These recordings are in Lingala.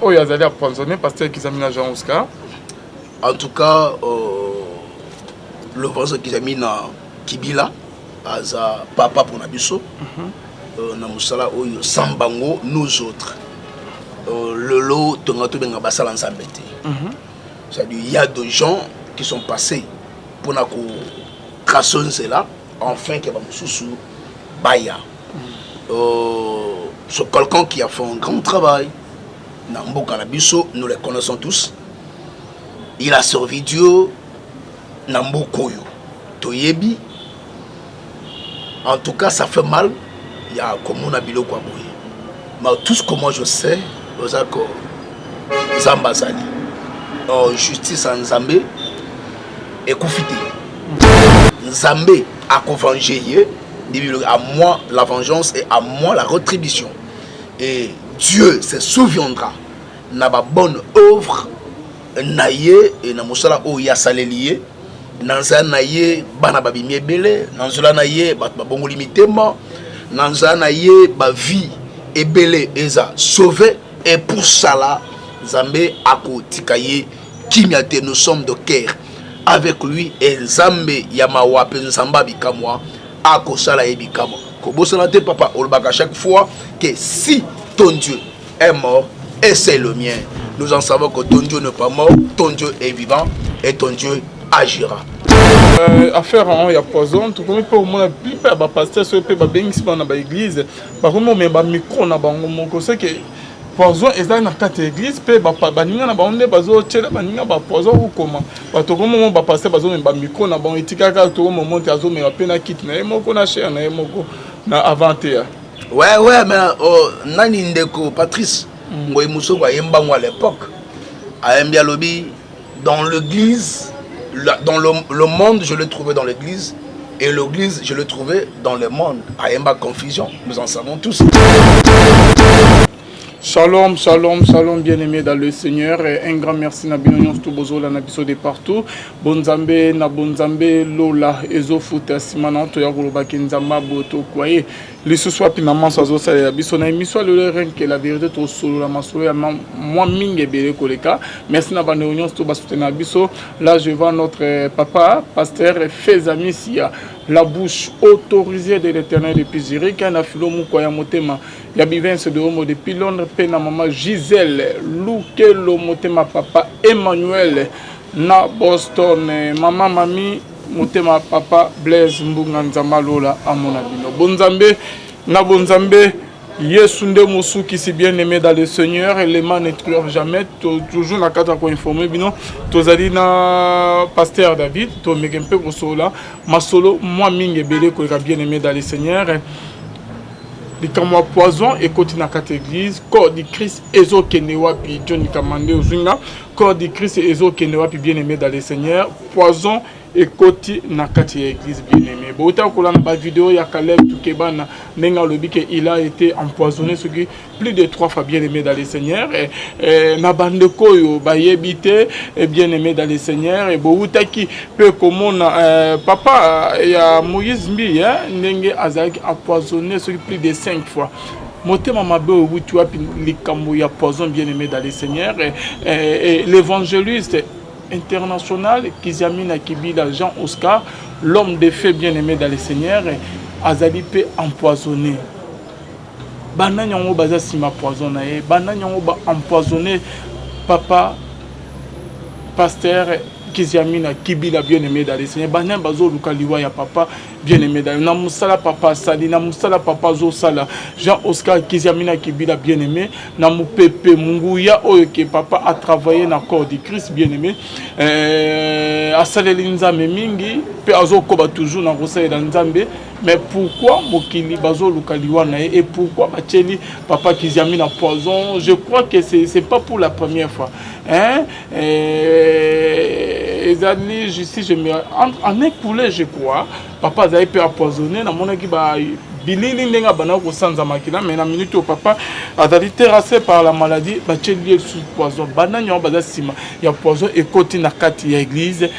Oh, il y a des empoisonnés, pasteur Kizamina Jean Oscar. En tout cas, le pasteur Kizamina Kibila, Aza papa pour Nabiso, Namusala Oyo Sambango, nous autres. Le lot, Tongato Bengabasa Lansambete. C'est-à-dire, il y a des gens qui sont passés pour nous casser cela, enfin, qui va nous Baya. C'est quelqu'un qui a fait un grand travail. Nambo Kanabiso, nous les connaissons tous. Il a servi Dieu. Nambo Koyo. Toyebi. En tout cas, ça fait mal. Il y a comme on a bilo quoi bouiller. Mais tout ce que moi je sais, c'est que Zamba Zali. Justice en Zambé et Koufité. Zambé a venger. À moi la vengeance et à moi la rétribution. Et Dieu se souviendra de la bonne œuvre naïe et na musala o ya salelié nanza naïe bana babimie belé nanzola naïe ba bongo limitema nanza naïe ba vie et belé eza sauvé et pour cela Zambé akotikaye kimyate nous sommes de cœur avec lui et Zambé yamawa pensamba bikamwa akosala ebikamo kobosala te papa olbaka chaque fois que si ton Dieu est mort et c'est le mien, nous en savons que ton Dieu n'est pas mort, ton Dieu est vivant et ton Dieu agira. Affaire il y a poison tout comme pour moi pipa ba pasteur so pe ba bengisi na ba église ba komo me ba micro na bango moko c'est que poison eza na kati église pe ba baninga na baonde bazo tchela baninga ba poison ou comment ba to komo ba pasteur bazo me ba micro na bango etikaka to komo monte azo me pe na kit na moko na cher na moko na avanter. Ouais mais nani ndeko Patrice ngoy musoko ayembango à l'époque ayembia lobi dans l'église dans le monde je l'ai trouvé dans l'église et l'église je l'ai trouvé dans le monde ayemba confusion nous en savons tous. Shalom, shalom, shalom, bien-aimés dans le Seigneur. Un grand merci na binonion Stubozo la nabiso de partout. Bonzambe na bonzambe lola ezo futa simana to ya koloba kenzamba boto kwaye. Le soir finalement ça zo ça biso na émission le rien que la vérité to solo la masolo ya moi minge bele koleka. Merci na binonion Stubozo na biso. Là je vois notre papa pasteur Fezami Sia. La bouche autorisée de l'Éternel depuis Zurich, qui a filé mon koya motema. Il y a bivence de homo depuis Londres, pena maman Gisèle, Louke lo motema papa Emmanuel, na Boston, maman mami motema papa Blaise Mbunganzama Lola Amonabino. Bonzambe, na bonzambe. Yesunde Moussou qui s'est bien aimé dans le Seigneur et les mains ne trouvent jamais toujours la carte à informer bino tozali na pasteur David to mekempe kosola masolo moi mingi belé ko bien aimé dans le Seigneur les kamwa poison et côté na carte église corps du Christ ezo kenewa pi Johnny Kamande ozinga corps du Christ ezo kenewa pi bien aimé dans le Seigneur poison et côté na kati église bien-aimé. Bon autant qu'on a ba vidéo ya Caleb Tukebana nenga lobi que il a été empoisonné ce qui plus de 3 fois bien-aimé dans le Seigneur et na bande koyo ba yebité et bien-aimé dans le Seigneur et bon utaki peu comme papa ya Moïse Mbi ndenge azaki empoisonné ce qui plus de 5 fois. Motema mabe wutu api likambo ya poison bien-aimé dans le Seigneur et l'évangéliste international Kizamina Kibila Jean Oscar, l'homme de feu bien-aimé dans le Seigneur, Azalipe empoisonné. Bananyango baza sima poisonné, bananyango ba empoisonné papa pasteur Kizamina Kibila bien-aimé dans le Seigneur, banan bazo lukaliwa ya papa bien-aimé dans na musala papa sali na musala papa zo sala Jean Oscar Kizamina Kibila bien-aimé na mupepe munguya oyo ke papa a travaillé na corps du Christ bien-aimé asaleli nzambe mingi pe azokoba toujours na kosala dans nzambe mais pourquoi mokili bazo lukaliwa na et pourquoi bacheli papa Kizamina poison je crois que c'est pas pour la première fois hein ezali justice je me en écoulé je crois papa a été empoisonné na monaki ba bilili ndenga bana ko sanza makila mais na minute au papa a été terrassé par la maladie ba tcheli sous poison bana nyo baza sima ya poison et côté na kati ya église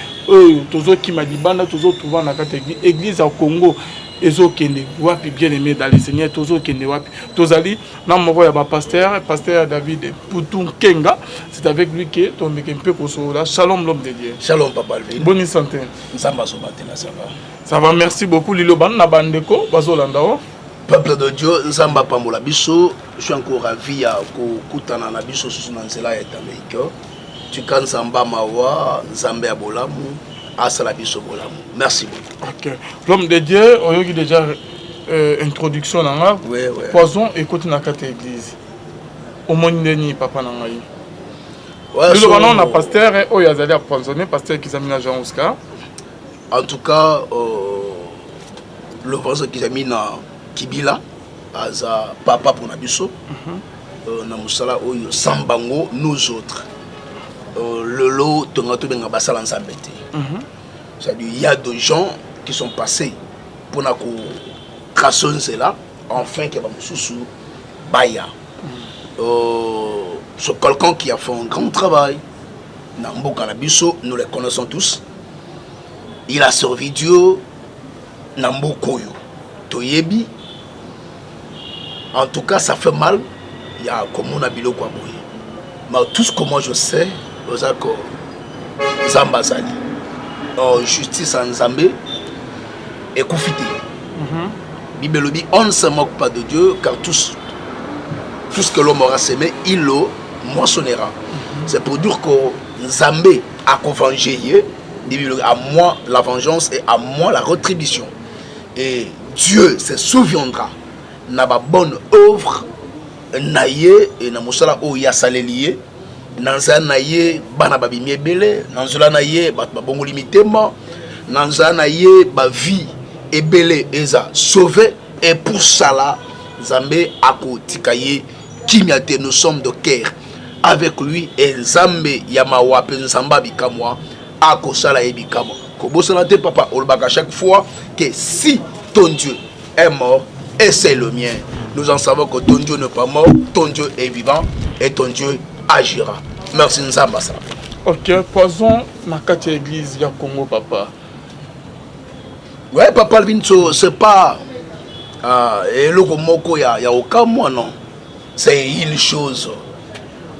tozo ki malibanda tozo trouver na kati église au Congo ezo kende wapi bien aimé dans le Seigneur tozo kende wapi tozali na moko ya ba pasteur David Poutou Kenga. C'est avec lui que ton mec un peu kosola. Shalom l'homme de Dieu. Shalom papa Alvin. Bonne santé. Nzamba sobatela ça va. Ça va, merci beaucoup Lilo ban na bandeko bazolanda o. Peuple de Dieu, Nzamba pambola biso, je suis encore ravi à kutana na biso sous nanzela et Amérique. Tu kan Nzamba mawa, Nzambe abolamu, asala biso bolamu. Merci beaucoup. OK. L'homme de Dieu, on a déjà introduction nanga. Oui. Poison écoute na kate église. Au mondeni papa nanga yi. Ouais, Lilo ban on a pasteur o yazali a poisonner pasteur Kizamina Jean Oscar. En tout cas, le pasteur Kizamina Kibila aza papa pour Nabiso na musala oyo sambango nous autres le lot tongato benga basala nsambete c'est-à-dire il y a des gens qui sont passés pour na ko kasonzela enfin que ba mususu baya c'est quelqu'un qui a fait un grand travail na mboka na biso, nous les connaissons tous. Il a servi Dieu na mboka oyo toyebi. En tout cas, ça fait mal. Il y a comme on a bilo quoi boye. Mais tout ce que moi je sais, c'est que Zamba Zali, justice en Zambé, et Koufité. Bible dit, on ne se moque pas de Dieu, car tout ce que l'homme aura semé, il le moissonnera. C'est pour dire que Zambé a vengé, à moi la vengeance et à moi la rétribution. Et Dieu se souviendra. Na ba bonne œuvre naye et na musala o ya salelié nanza naye bana babimi ebele nanzola naye ba bongo limitema nanza naye ba vie ebele eza sauvé et pour cela Zambé akotikaye kimiate. Nous sommes de cœur avec lui et Zambé yamawa pe nzamba bikamwa akosala ebikama ko bosala te papa olbaka chaque fois que si ton Dieu est mort et c'est le mien. Nous en savons que ton Dieu n'est pas mort, ton Dieu est vivant et ton Dieu agira. Merci Nzamba. OK, poison na kati église ya Congo papa. Ouais papa Alvinso, c'est pas et le moko ya aucun moi non. C'est une chose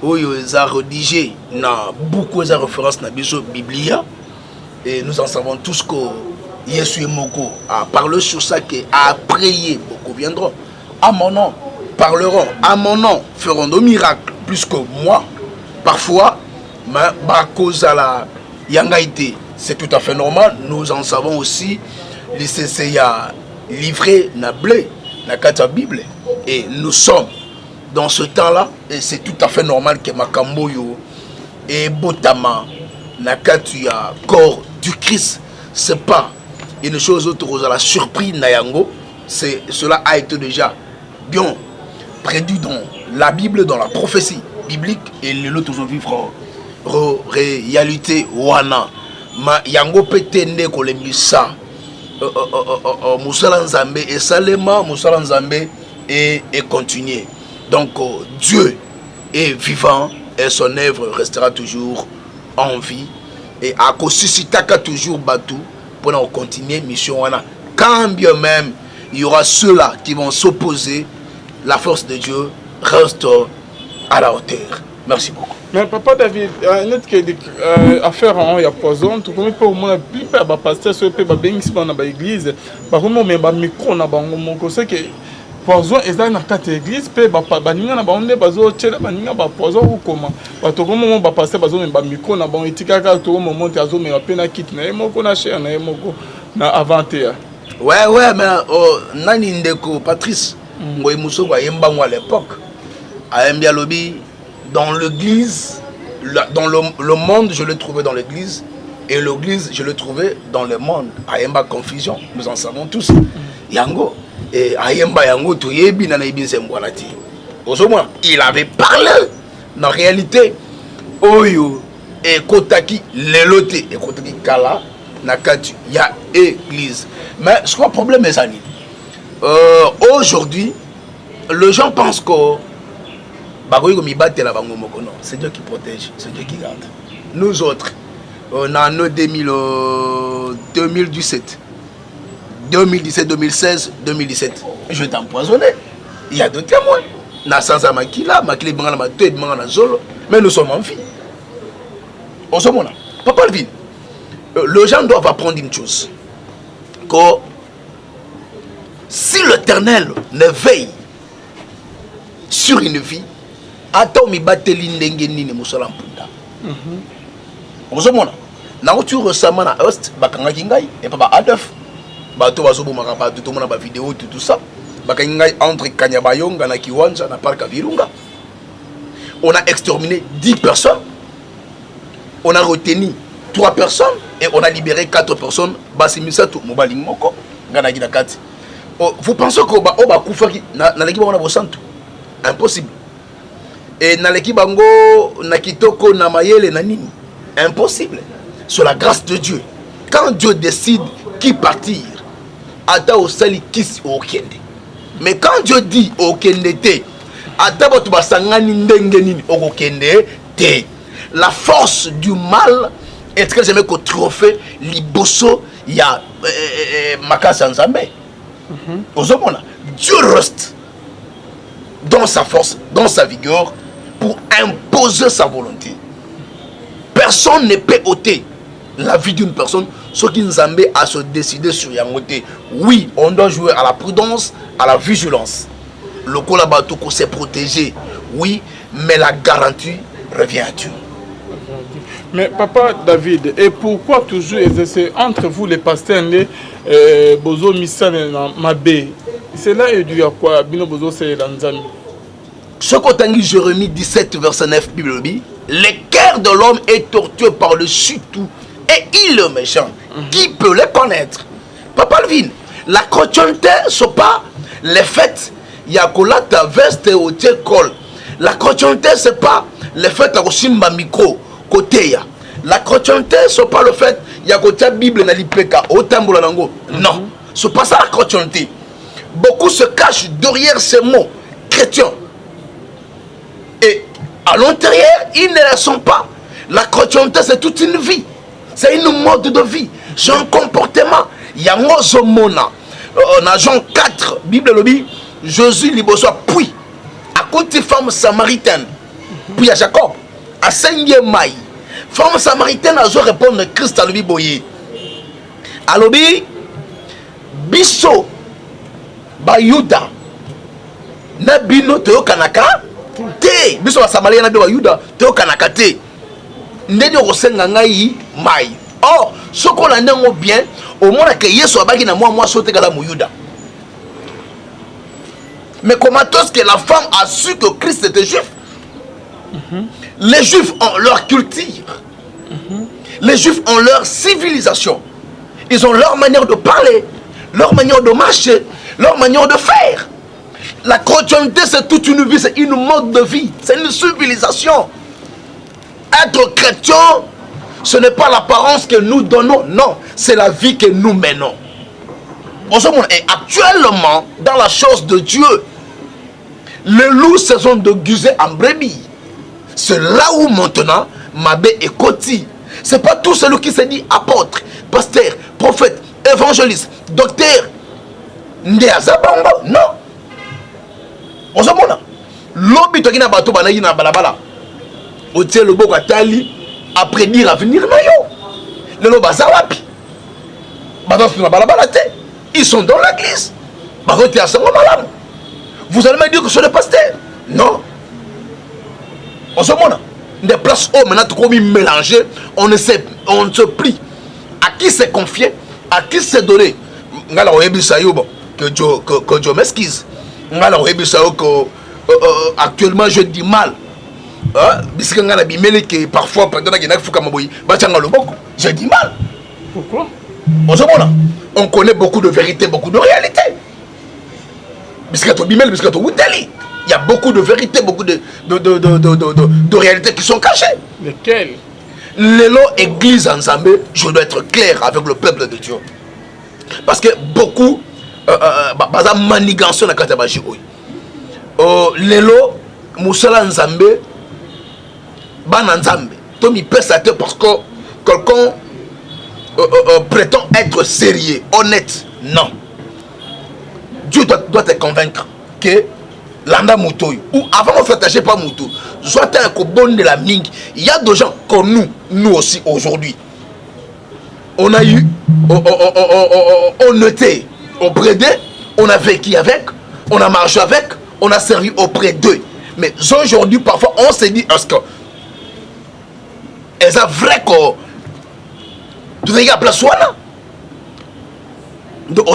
où ils ont rédigé na beaucoup de références na biso Biblia et nous en savons tous que Yesu Moko a parlé sur ça, a prié, beaucoup viendront à mon nom, parleront à mon nom, feront des miracles plus que moi. Parfois, mais cause à la yangaïté, c'est tout à fait normal. Nous en savons aussi, les CCA livré na blé, na kata Bible. Et nous sommes dans ce temps-là, et c'est tout à fait normal que Makambo yo et Botama, na kata corps du Christ, c'est pas une chose autre à la surprise Nayango, cela a été déjà bien prédit dans la Bible, dans la prophétie biblique, et l'autre aujourd'hui vivre réalité wana ma yango petende ko lemisa musala nzambe et salema musala nzambe et continuer. Donc Dieu est vivant et son œuvre restera toujours en vie et à suscitaka toujours batu pour continuer mission wana. Quand bien même il y aura ceux-là qui vont s'opposer, la force de Dieu reste à la hauteur. Merci beaucoup. Mais papa David, affaire il y a poison, tout comme pour moi plus pas pasteur sur pe ba bengisi na ba église, ba comme mais ba micro na bango moko c'est que poison eza na kati église pe ba ninga na ba onde bazo tchela ba ninga ba poison ou comment. Ba to comme ba pasteur bazo mais ba micro na ba etikaka to moment azo mais pe na kit na moko na cher na moko na avanter. Ouais mais nani ndeko Patrice ngoy musoko ayembango à l'époque. Ayembia lobby dans l'église, dans le monde, je le trouvais dans l'église, et l'église, je le trouvais dans le monde. Ayemba confusion, nous en savons tous. Yango, et Ayemba Yango, tout yebi na yebi sembwanati. Osomwa, il avait parlé, en réalité, Oyo, et Kotaki, Lelote, et Kotaki Kala, Nakatu, il y a église. Mais ce qu'on a problème est ça. Aujourd'hui, les gens pensent que c'est Dieu qui protège, c'est Dieu qui garde. Nous autres, en 2017, 2017, 2016, 2017. Je vais t'empoisonner. Il y a deux témoins. Nasanza Makila, Makila Bangala Matou et Bangala Zolo. Mais nous sommes en vie. On se montre. Papa Alvin, les gens doivent apprendre une chose. Que si l'Éternel ne veille sur une vie, attends mi bateli ndenge nini musala mpunda. On se montre. Na otu récemment na Ost bakanga kingai et papa Adolf. Bato bazo bomaka ba tout mona ba vidéo tout ça. Bakanga entre Kanyabayonga na Kiwanja na parc Virunga. On a exterminé 10 personnes. On a retenu 3 personnes et on a libéré 4 personnes. Basimisato Mobali Moko, Ganagi Nakati. Vous pensez que Oba Koufaki na l'équipe on a santo? Impossible. Et na l'équipe bango na Kitoko na Mayele na nini? Impossible. Sur la grâce de Dieu. Quand Dieu décide qui partir, Ata Osali Kis Okende. Mais quand Dieu dit Okende te, Ata Botu Basangani Ndenge nini Okende te. La force du mal est que j'aime qu'au trophée Liboso il y a Makasa Nzambe. Dieu reste dans sa force, dans sa vigueur pour imposer sa volonté. Personne ne peut ôter la vie d'une personne ce qui Nzambe a se décider sur Yangote. Oui, on doit jouer à la prudence, à la vigilance. Le Kolabatoko s'est protégé, oui, mais la garantie revient à Dieu. Mais papa David, et pourquoi toujours exercer entre vous les pasteurs Bozo Missan et Mabé? Cela est dû à quoi? Bino Bozo c'est l'Anzami. Ce qu'Otangi Jérémie 17 verset 9 Bible dit, le cœur de l'homme est tortueux par le tout et il est méchant. Qui peut le connaître? Papa Alvin, la chrétienté c'est pas le fait yakola ta veste au col. La chrétienté c'est pas le fait à simba micro. La chrétienté, ce n'est pas le fait qu'il y a la Bible dans l'IPK, non, ce n'est pas ça la chrétienté. Beaucoup se cachent derrière ces mots chrétiens. Et à l'intérieur, ils ne le sont pas. La chrétienté, c'est toute une vie. C'est une mode de vie. C'est un comportement. Il y a un zomona. Dans Jean 4, Bible le dit, Jésus liboso puis à côté femme samaritaine. Puis à Jacob, à Saint-Yemaï. Femme samaritaine a répondre à Christ à l'Obi. Alobi, biso, bayuda, nabino teo kanaka, te, biso ba samaria na bayuda teo kanaka te. Ndeni okosenga ngai mai. Oh, ce qu'on a ndengo bien, au moins que Yesu abaki na moi sauter kala muyuda. Mais comment est-ce que la femme a su que Christ était juif? Les Juifs ont leur culture. Les Juifs ont leur civilisation. Ils ont leur manière de parler, leur manière de marcher, leur manière de faire. La chrétienté, c'est toute une vie, c'est une mode de vie, c'est une civilisation. Être chrétien, ce n'est pas l'apparence que nous donnons, non, c'est la vie que nous menons. Et actuellement, dans la chose de Dieu, les loups se sont déguisés en brebis. C'est là où maintenant Mabé est Koti. C'est pas tout celui qui se dit apôtre, pasteur, prophète, évangéliste, docteur. Non. On se montre. L'obi to kina bato banayi na balabala. Otie le boko atali après dire avenir na yo. Le lo bazawapi. Bato na balabala te. Ils sont dans l'église. Bato te asango malam. Vous allez me dire que c'est le pasteur? Non. On se montre. Des places où maintenant tout comme mélangé, on ne se plie. À qui c'est confié, à qui c'est donné. Que Dieu m'excuse. Actuellement je dis mal. Parfois, je dis mal. Pourquoi? On se montre. On connaît beaucoup de vérité, beaucoup de réalité. Il y a beaucoup de vérités, beaucoup de réalités qui sont cachées. Lesquelles? L'élo église ensemble, je dois être clair avec le peuple de Dieu. Parce que beaucoup, manigance na katabaji oy. L'élo, musala nzambe, ban nzambe. Tomi pesate parce que quelqu'un prétend être sérieux, honnête. Non. Dieu doit te convaincre que Landa Moutoy, ou avant de faire pas Moutou, soit un cobon de la Ming. Il y a des gens comme nous aussi aujourd'hui. On a eu, on était auprès d'eux, on a vécu avec, on a marché avec, on a servi auprès d'eux. Mais aujourd'hui, parfois, on se dit, est-ce que elles ont vrai corps? Tout est à place là. Donc,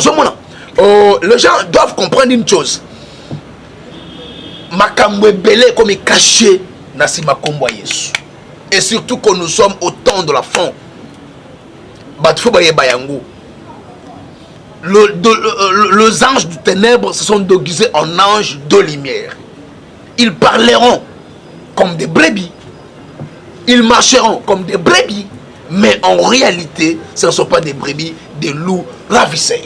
les gens doivent comprendre une chose. Makamwe belé comme caché nasi makombo Yesu. Et surtout que nous sommes au temps de la fin. Les anges du ténèbre se sont déguisés en anges de lumière. Ils parleront comme des brebis. Ils marcheront comme des brebis. Mais en réalité, ce ne sont pas des brebis, des loups ravisseurs.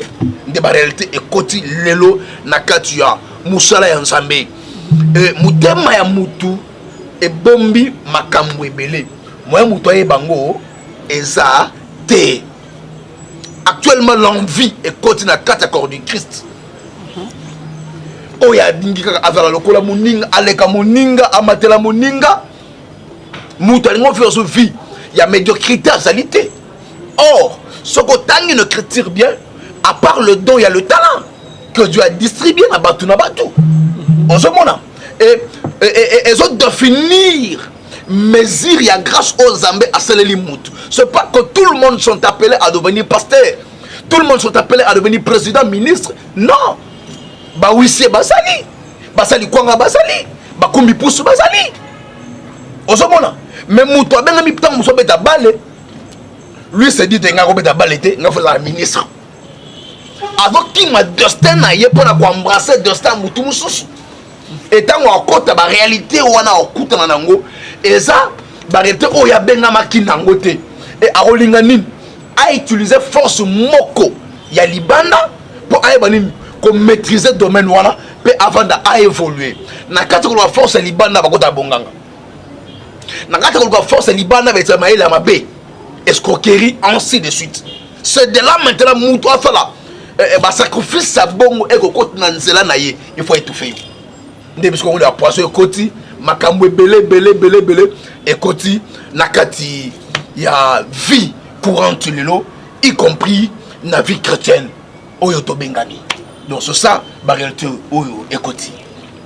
De la réalité, et koti lelo nakatua musala ya nsambe. Mutema ya mutu e bombi makambo ebele. Moya mutu aye bango eza te. Actuellement, l'envie est continue à 4 accords du Christ. Oh, il y a Dingika Avara Lokola Muninga, Aleka Muninga, Amatela Muninga. Moutalimo philosophie, il y a médiocrité à salité. Or, ce que tu ne critique bien, à part le don, il y a le talent que Dieu a distribué à Batou Nabatou. En ce moment-là. Et autres définir, mesure, il y a grâce aux Zambés à Sélélimoutou. C'est pas que tout le monde sont appelés à devenir pasteur. Tout le monde sont appelés à devenir président, ministre. Non. Bah oui, c'est Basali. Basali Kwanga Basali. Bah Kumbi Poussou Basali. Au ce moment-là. Mais Moutou, ben ami putain, Moussou Beta Balé. Lui s'est dit, t'es un gars Beta Balé, t'es un ministre. Avec qui m'a destin naïe pour embrasser destin Moutou Moussou. Et tant qu'on compte la réalité, on a écouté dans Nango. Et ça, la réalité, on a bien qui Nangote. Et Arolinganin a utilisé force moko. Il y a Libanda pour maîtriser le domaine wana avant d'évoluer. Na kati la force Libanda va kota bonganga. Na kati la force Libanda va être maïla mabé. Escroquerie ainsi de suite. C'est de là maintenant Moutou a fait là. Sacrifice sa bongo et kote nanzela naye. Il faut étouffer. Parce qu'on a poisson côté makamwe belé et côté nakati il y a vie courante lelo y compris la vie chrétienne oyoto bengani. Donc c'est ça la réalité oyo et côté.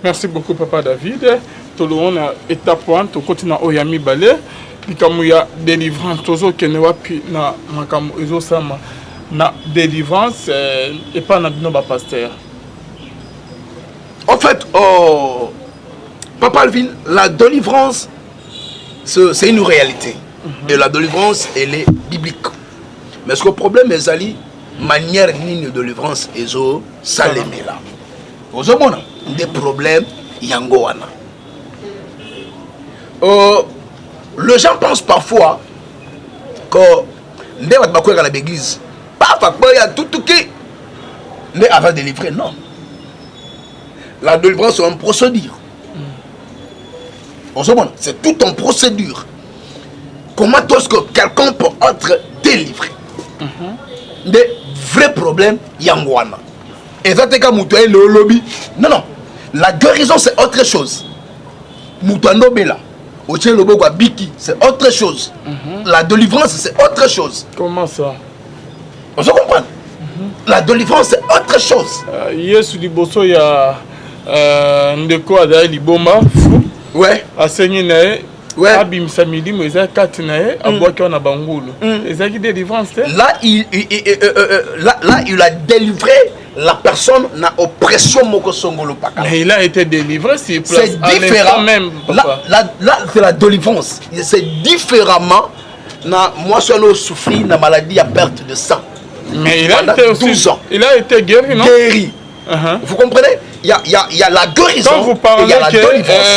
Merci beaucoup Papa David. Tout le monde a étape point au côté na oyami balé bikamu ya délivrance tozo kenewa pi na makamu ezo sama na délivrance et pas na bino ba pasteur. En fait, Papa Alvin, la délivrance, c'est une réalité. Et la délivrance, elle est biblique. Mais ce que le problème est, la manière de délivrance est salémé là. Vous avez des problèmes, yangoana. Les gens pensent parfois que nous devons aller à l'église. Pas tout qui avant de délivrer, non. La délivrance, c'est une procédure. C'est tout en procédure. Comment est-ce que quelqu'un peut être délivré? Des vrais problèmes, yangwana. Et ça, c'est comme le lobby. Non, non. La guérison, c'est autre chose. Moutano Bela, Biki, c'est autre chose. La délivrance, c'est autre chose. Comment ça? On se comprend? La délivrance, c'est autre chose. Yesu Liboso, il y a ndeko adai liboma fou. Ouais. Asenye nae. Ouais. Abimisa milimo eza kati nae abwaki wana bangulu. Eza ki délivrance te? Là il a délivré la personne na oppression moko songolo paka. Mais il a été délivré c'est différent même. Là c'est la délivrance. C'est différemment na moi je souffrir na maladie à perte de sang. Mais il a été aussi 12 ans. Il a été guéri, non? Guéri. Vous comprenez? Il y a la guérison. Quand vous parlez il y a la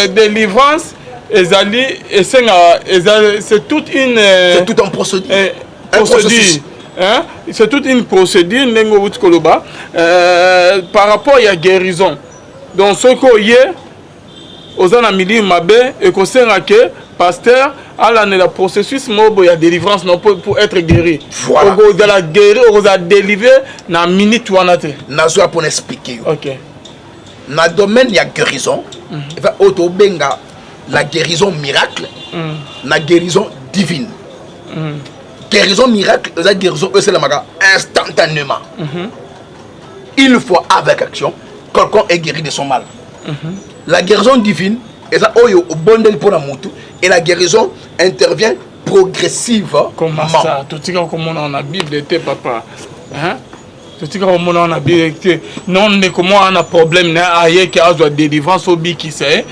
délivrance, c'est toute une... c'est tout un procédure. Hein? C'est toute une procédure par rapport à la guérison. Donc ce qu'il y a, aux anamili mabe et que pasteur, le processus, il y a délivrance pour être guéri. Voilà. Dans la guérir, on a délivré dans une minute. Nazo pour expliquer. Ok. Dans le domaine, il y a guérison. Il va autobenga la guérison miracle, la guérison divine. Guérison miracle, la guérison, c'est la maga instantanément. Une fois avec action, quelqu'un est guéri de son mal. La guérison divine, et ça, et la guérison intervient progressivement. Comment ça? Tout ce qu'on a dans la Bible, papa. Hein? Tout ce qu'on a dans la Bible, non, mais comment on a un problème, ailleurs qui a de délivrance au bi qui sait.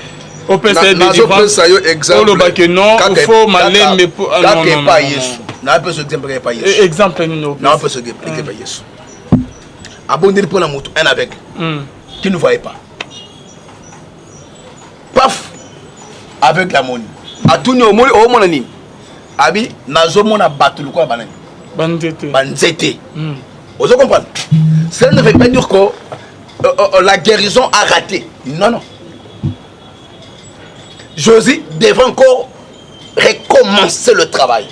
On peut essayer de délivrance. Non, il faut m'aller, mais pour. Non, pas Yesu. Non, on peut se dire pas Yesu. Exemple, non, on peut se dire pas Yesu. Abonder pour la moto, un avec. Qui ne voyait pas. Paf! Avec la monnaie. A tout le monde, au mon ami. Abi, nazo mona battu le quoi banane. Banzete. Vous comprenez? Ça ne veut pas dire que la guérison a raté. Non, non. Jésus devrait encore recommencer le travail.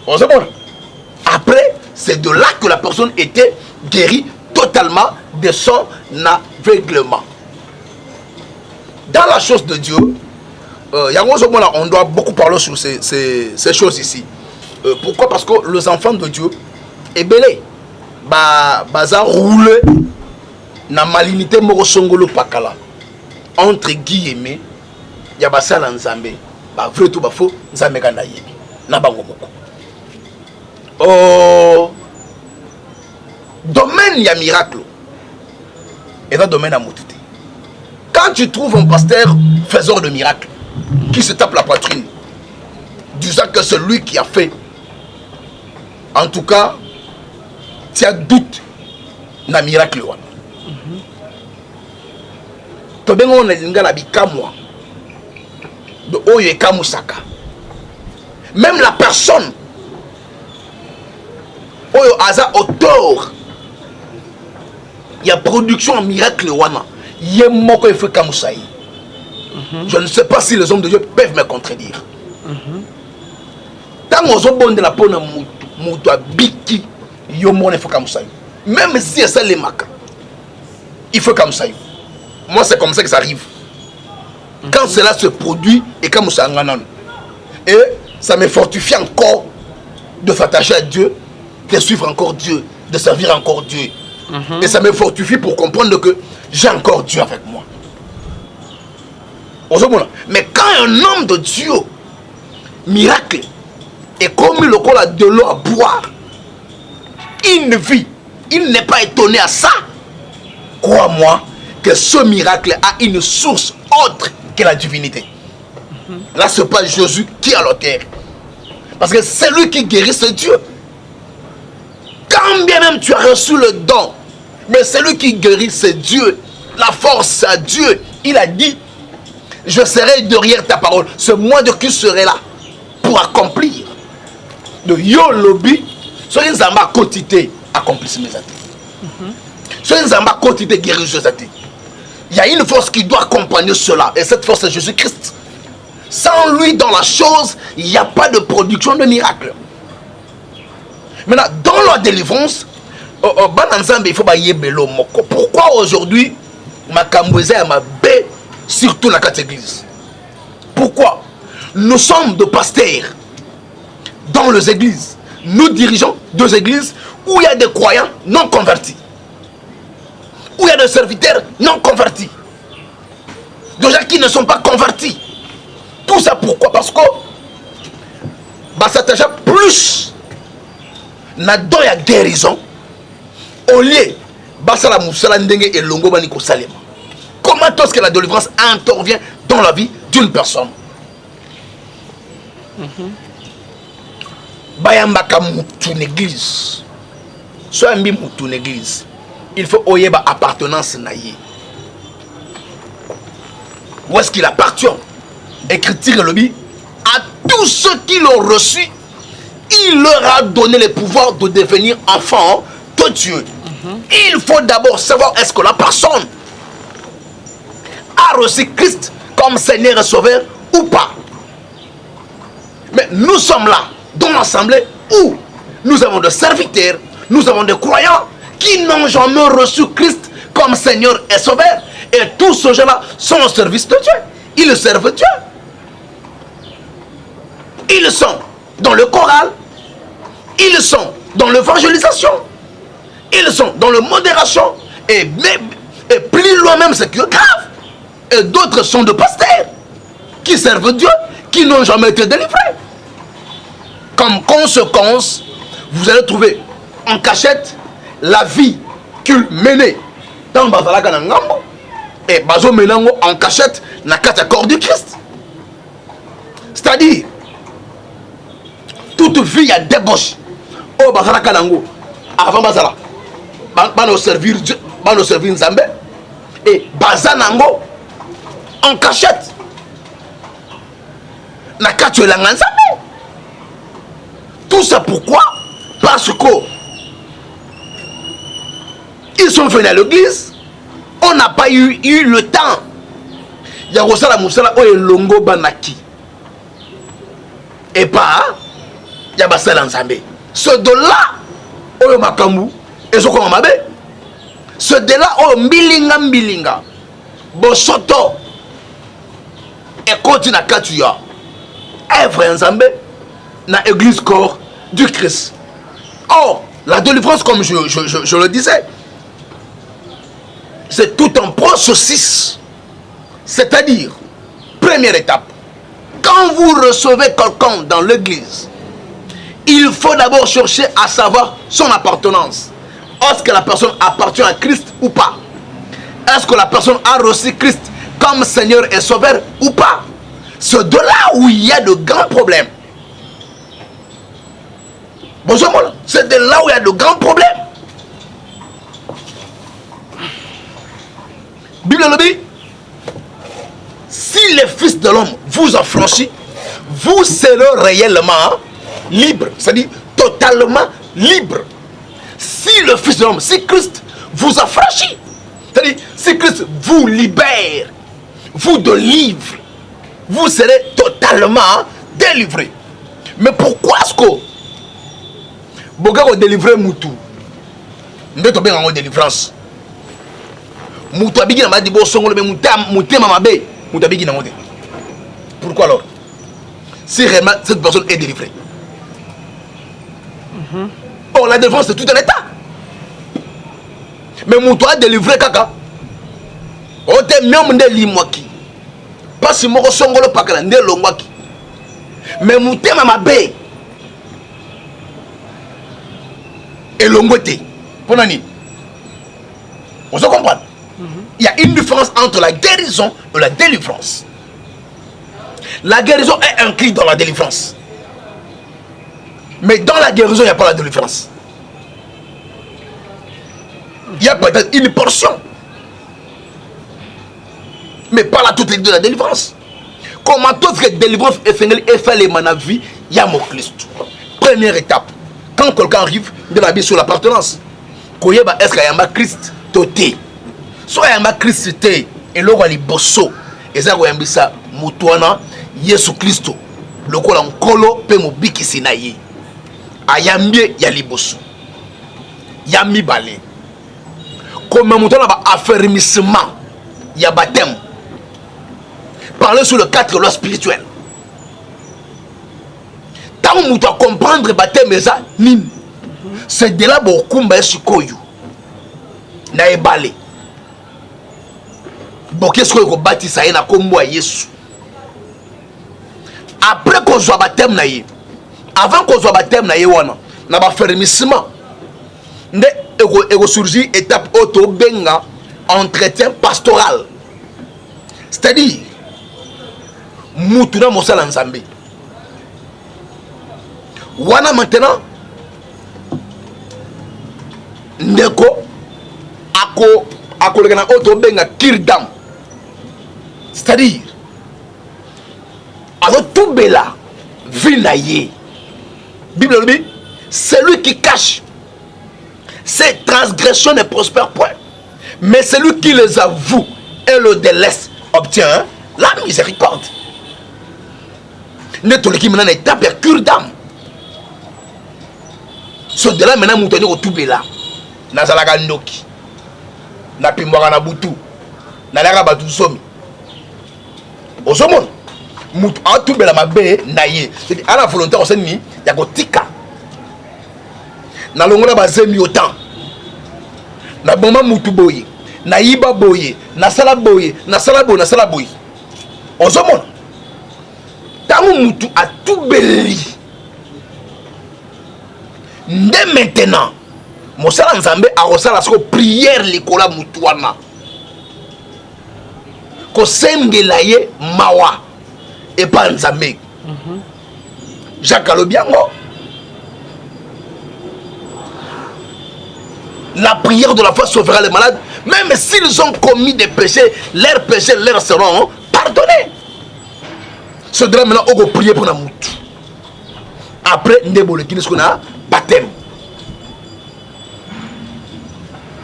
Vous comprenez? Après, c'est de là que la personne était guérie totalement de son aveuglement. Dans la chose de Dieu, on doit beaucoup parler sur ces choses ici. Pourquoi? Parce que les enfants de Dieu, ebele, baza roule na malinité moko songolo pakala. Entre guillemets, ya basala nzambe, ba vrai tout ba faux, nzambe kana yebi. Na bango moko. Domaine ya miracle. Et dans domaine à motité. Quand tu trouves un pasteur faiseur de miracles qui se tape la poitrine, disant que c'est lui qui a fait, en tout cas, tu as doute dans le miracle. Même la personne auteur, il y a production en miracle. Je ne sais pas si les hommes de Dieu peuvent me contredire. Tant que de la peau même si c'est les macs, il faut comme ça. Moi, c'est comme ça que ça arrive. Quand cela se produit et comme ça, et ça me fortifie encore de s'attacher à Dieu, de suivre encore Dieu, de servir encore Dieu. Et ça me fortifie pour comprendre que j'ai encore Dieu avec moi. Mais quand un homme de Dieu, miracle, est commis le col de l'eau à boire, il ne vit, il n'est pas étonné à ça. Crois-moi que ce miracle a une source autre que la divinité. Là, ce n'est pas Jésus qui est à l'auteur. Parce que c'est lui qui guérit, c'est Dieu. Quand bien même tu as reçu le don, mais celui qui guérit, c'est Dieu. La force à Dieu. Il a dit, je serai derrière ta parole. C'est moi de qui serai là pour accomplir. De yo lobby, soyez zamba quotité accomplissez mes actes. Soyez zamba quotité guérir actes. Il y a une force qui doit accompagner cela. Et cette force, c'est Jésus-Christ. Sans lui dans la chose, il n'y a pas de production de miracle. Maintenant, dans la délivrance, il faut pourquoi aujourd'hui ma cambouézé m'a bé surtout la catégorie. Pourquoi? Nous sommes de pasteurs dans les églises. Nous dirigeons deux églises où il y a des croyants non convertis, où il y a des serviteurs non convertis, des gens qui ne sont pas convertis. Tout ça pourquoi? Parce que ça s'attache plus na don ya guérison au lieu basala musala ndenge et longo bani ko salema. Comment est-ce que la délivrance intervient dans la vie d'une personne? Bayambaka mutu l'église. Soit mbi mutu l'église. Il faut oyeba appartenance na ye. Où est-ce qu'il appartient? Écriture le dit à tous ceux qui l'ont reçu, il leur a donné le pouvoir de devenir enfants de Dieu. Il faut d'abord savoir est-ce que la personne a reçu Christ comme Seigneur et Sauveur ou pas. Mais nous sommes là, dans l'assemblée, où nous avons des serviteurs, nous avons des croyants qui n'ont jamais reçu Christ comme Seigneur et Sauveur. Et tous ces gens-là sont au service de Dieu. Ils servent Dieu. Ils sont dans le choral. Ils sont dans l'évangélisation. Ils sont dans la modération. Et plus loin même, c'est que grave. Et d'autres sont de pasteurs qui servent Dieu, qui n'ont jamais été délivrés. Comme conséquence, vous allez trouver en cachette la vie qu'ils menaient dans Bazalaka Nangambo et Bazo Menango en cachette dans le corps du Christ. C'est-à-dire, toute vie a débauche au Bazalaka Nango avant Bazala. Bano servir Dieu, bano servir Nzambe et Bazanango en cachette. Na katuela Nzambe. Tout ça pourquoi? Parce que ils sont venus à l'église, on n'a pas eu le temps. Il y a Rosala Moussala ou Longo Banaki. Et pas, il y a Basala Nzambe. Ce de-là, Oyo Makambu, et ce qu'on m'a dit, ce de-là, Oyo Mbilinga, Bosoto, et continue à Katuya. Œuvre Nzambe, dans l'église corps du Christ. Or, la délivrance, comme je le disais, c'est tout un processus. C'est-à-dire, première étape, quand vous recevez quelqu'un dans l'église, il faut d'abord chercher à savoir son appartenance. Est-ce que la personne appartient à Christ ou pas? Est-ce que la personne a reçu Christ comme Seigneur et Sauveur ou pas? C'est de là où il y a de grands problèmes. Bonjour, c'est de là où il y a de grands problèmes. Bible le dit, si les fils de l'homme vous affranchissent, vous serez réellement libre, c'est-à-dire totalement libre. Si le fils de l'homme, si Christ vous affranchit, c'est-à-dire si Christ vous libère, vous délivre, vous serez totalement délivré. Mais pourquoi est-ce que Boga délivrer Moutou? Nous sommes en délivrance. Moutou abigi na madi bo songolo mais Mouté mamabe Moutou abigi na ngote. Pourquoi alors? Si réellement cette personne est délivrée. Or la délivrance c'est tout un état. Mais Moutou a délivré kaka. Ote miam nde limwaki. Parce que moko songolo pakala nde longwaki. Mais Mouté mamabe et l'ongouté. Pour Nani. On se comprend. Il y a une différence entre la guérison et la délivrance. La guérison est incluse dans la délivrance. Mais dans la guérison, il n'y a pas la délivrance. Il y a peut-être une portion. Mais pas la totalité de la délivrance. Comment toute cette délivrance est fait les manavis, il y a mon Christ. Première étape. Quand quelqu'un arrive de la vie sur l'appartenance, est-ce qu'il y a un Christ toté? Soit il y a un Christ toté, et l'eau est bosso, et ça il y a Moutouana, Yesu Christo, le col en colo, pe mo biki sinaye. Ayambie, il y a les bosso. Yami balé. Comme Moutouana va affermissement, il y a baptême. Parler sur le 4 lois spirituel. Tant que tu comprendre le baptême, c'est de là que tu as dit na ebale. Qu'est-ce que tu bâtis ça na kombo Yesu. Après qu'on soit baptême avant qu'on soit baptême na ba fermissement. Nde ego surgit étape auto benga entretien pastoral. C'est-à-dire mutuna mosala nzambe. Wana maintenant ndeko ako le kana auto benga kirdam, c'est-à-dire alors tout bela vinaye. Bible le dit, celui qui cache ses transgressions ne prospère point, mais celui qui les avoue et le délaisse obtient la miséricorde. ne toleki maintenant étape ya cure d'âme. So de là maintenant mutu ko tubela nazalaka ndoki na pimbwaka na butu nalaka batu somi ozomona mutu atubela mabe na ye ana volontaire oseni ya kotika na longola bazemi autant na boma mutu boye na yiba boye na sala boye na sala boye na sala boye ozomona tango mutu atubeli nde maintenant mosala nzambe akosala siko prière likola mutu wana kosengela ye mawa epa nzambe. Jacques alobi yango la prière de la foi sauvera les malades même s'ils ont commis des péchés leur seront pardonnés. Ce drame maintenant on va prier pour la mutu après ndebolekini ce qu'on a baptême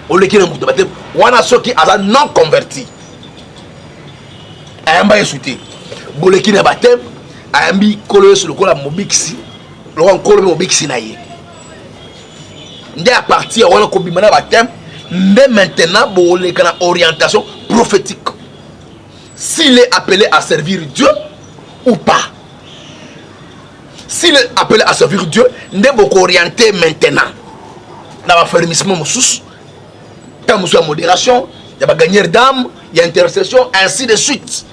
olekini mutu baptême wana soki aza non converti ayamba yesuti bolekini ya baptême ayambi kolo yesu lokola mobikisi lokola nkolo mobikisi na ye nde à partir wana kobima na baptême nde maintenant boleka na orientation prophétique s'il est appelé à servir Dieu ou pas. S'il est appelé à servir Dieu, nde boko orienté maintenant dans l'affermissement moussous, quand nous sommes en modération, il y a gagner d'âme, il y a intercession, ainsi de suite.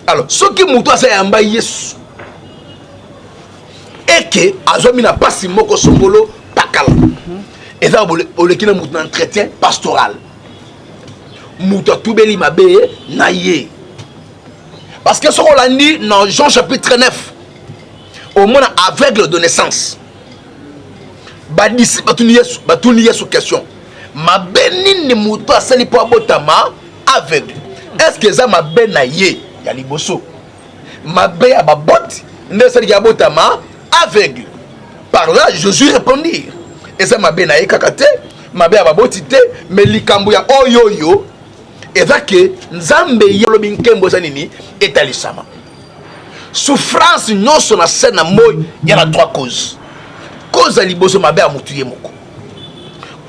Alors, ce qui moutoua c'est un Yesu et que Azomi n'a pas si moko songolo pakala. Et ça, on le qui n'a moutoua un chrétien pastoral. Moutoua toubeli mabe naye. Parce que ce qu'on a dit dans Jean chapitre 9, au moins aveugle de naissance. Badisi batuni yesu question. Ma benine mouto asali po abotama aveugle. Est-ce que ça ma benaye ya liboso? Ma be ya baboti ne sali ya botama aveugle. Par là Jésus répondit. Et ça ma benaye kakate, ma be ya baboti te, mais likambo ya oyoyo et ça que nzambe yelo binkembo sanini etalisama. Souffrance non son na scène moy il y a trois causes. Cause liboso mabe a mutuye moko.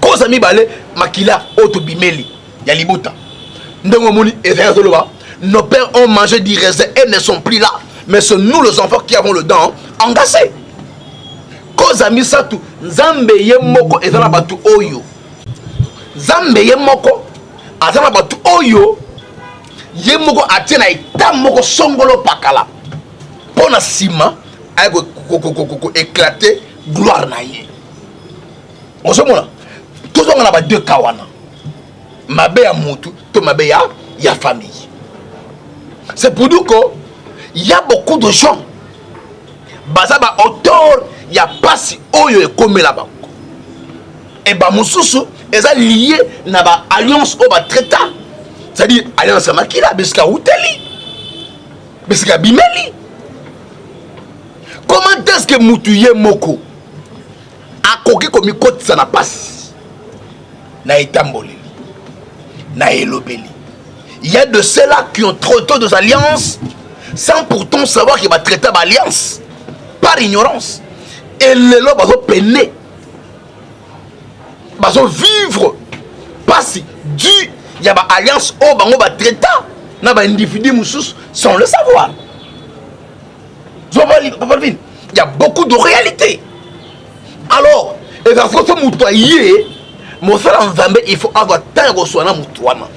Cause mibale makila otobimeli ya libota. Ndongo moni ezoloba nos pères ont mangé du raisin et ne sont plus là, mais c'est nous les enfants qui avons le dent engagé. Cause misatu nzambe ye moko ezala batu oyo. Nzambe ye moko azala batu oyo ye moko atena ita moko songolo pakala. Pour la sima a éclaté gloire na ye. On se mona tout on a deux kawana mabe ya mutu to mabe ya famille. C'est pour nous que il y a beaucoup de gens bazaba auteur ya pasi oyo e comme là-bas et ba mususu eza lié na ba alliance o ba traita, c'est-à-dire alliance makila beska uteli beska bimeli. Comment est-ce que Moutouye Moko a coqué comme il côte ça n'a pas na etamboli na elobeli? Il y a de ceux-là qui ont trop tôt des alliances sans pourtant savoir qu'il va traiter d'alliance par ignorance. Et les lois vont peiner, vont vivre parce que il y a une alliance au bango va traiter na ba individu moussous sans le savoir. Il y a beaucoup de réalités. Alors, il faut avoir temps de soigner moutouana.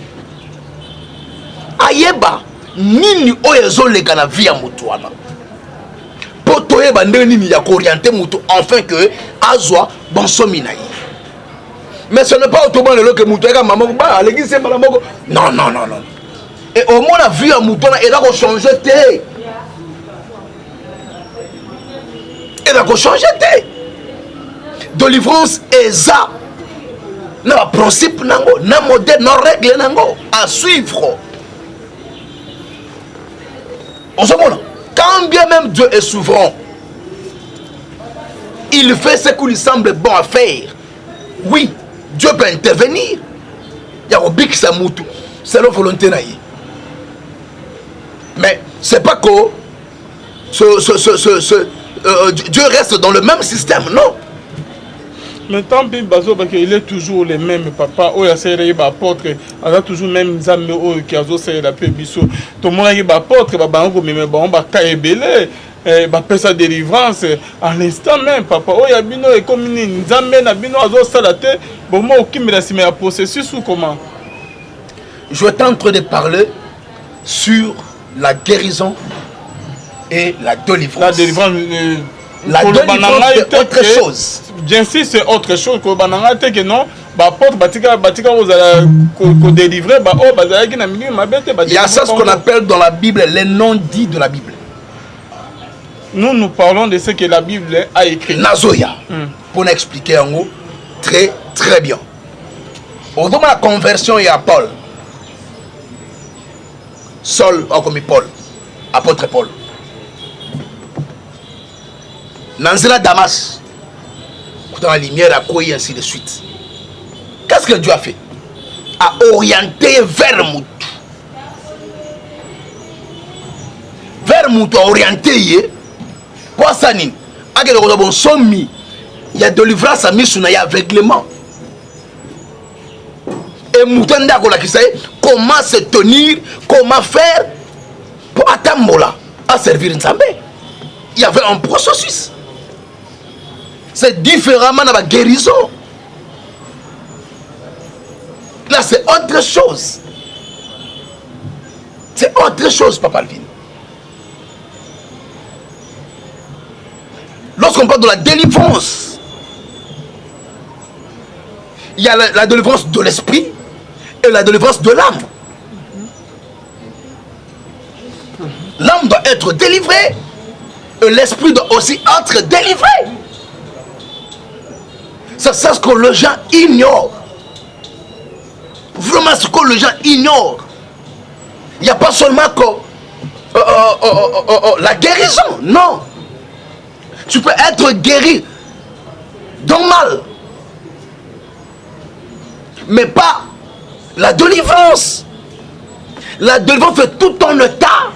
Ayeba, nini oyezo lega na vie ya moutouana. Pour toyeba nini ya orienter moutou enfin que azwa bon sominayi. Mais ce n'est pas autrement que moutouana maman ba l'église c'est pas la moko. Non. Et au moins la vie ya moutouana elle a changé té. Elle a changé de délivrance et ça na principe nango na modèle na règle nango à suivre. On se demande quand bien même Dieu est souverain, il fait ce qu'il lui semble bon à faire. Oui, Dieu peut intervenir. Il y a un big samoutou, c'est la volonté naïe. Mais c'est pas que Dieu reste dans le même système, non. Mais tant pis, il est toujours le même papa. Oh, il y a apôtre. Il a toujours même Zambé qui a aussi la paix. Tout le monde a apôtre. Il a sa délivrance à l'instant même, papa. Oh, il y a bino et comme Zambé na bino azo salate. Bon, moi, qui me laisse mais processus ou comment? Je suis en train de parler sur la guérison et la délivrance. La délivrance. La délivrance c'est autre chose. J'insiste, c'est autre chose. Que non, il y a ça ce qu'on appelle dans la Bible les non-dits de la Bible. Nous parlons de ce que la Bible a écrit. Nazoya, pour expliquer en gros, très très bien. Au moment de la conversion, il y a Paul. Saul, comme Paul, apôtre Paul. Nanzela Damas, dans la lumière à quoi et ainsi de suite. Qu'est-ce que Dieu a fait? A orienté vers Moutou. Vers Moutou, orienté. Pour ça, il y a de délivrance à mise sur aveuglement. Et Moutou, comment se tenir, comment faire pour attendre à servir Nzambé. Il y avait un processus. C'est différemment dans la guérison. Là, c'est autre chose. C'est autre chose, Papa Alvin. Lorsqu'on parle de la délivrance, il y a la délivrance de l'esprit et la délivrance de l'âme. L'âme doit être délivrée et l'esprit doit aussi être délivré. C'est ça ce que les gens ignorent. Vraiment ce que les gens ignorent. Il n'y a pas seulement que la guérison. Non. Tu peux être guéri d'un mal. Mais pas la délivrance. La délivrance fait tout en état.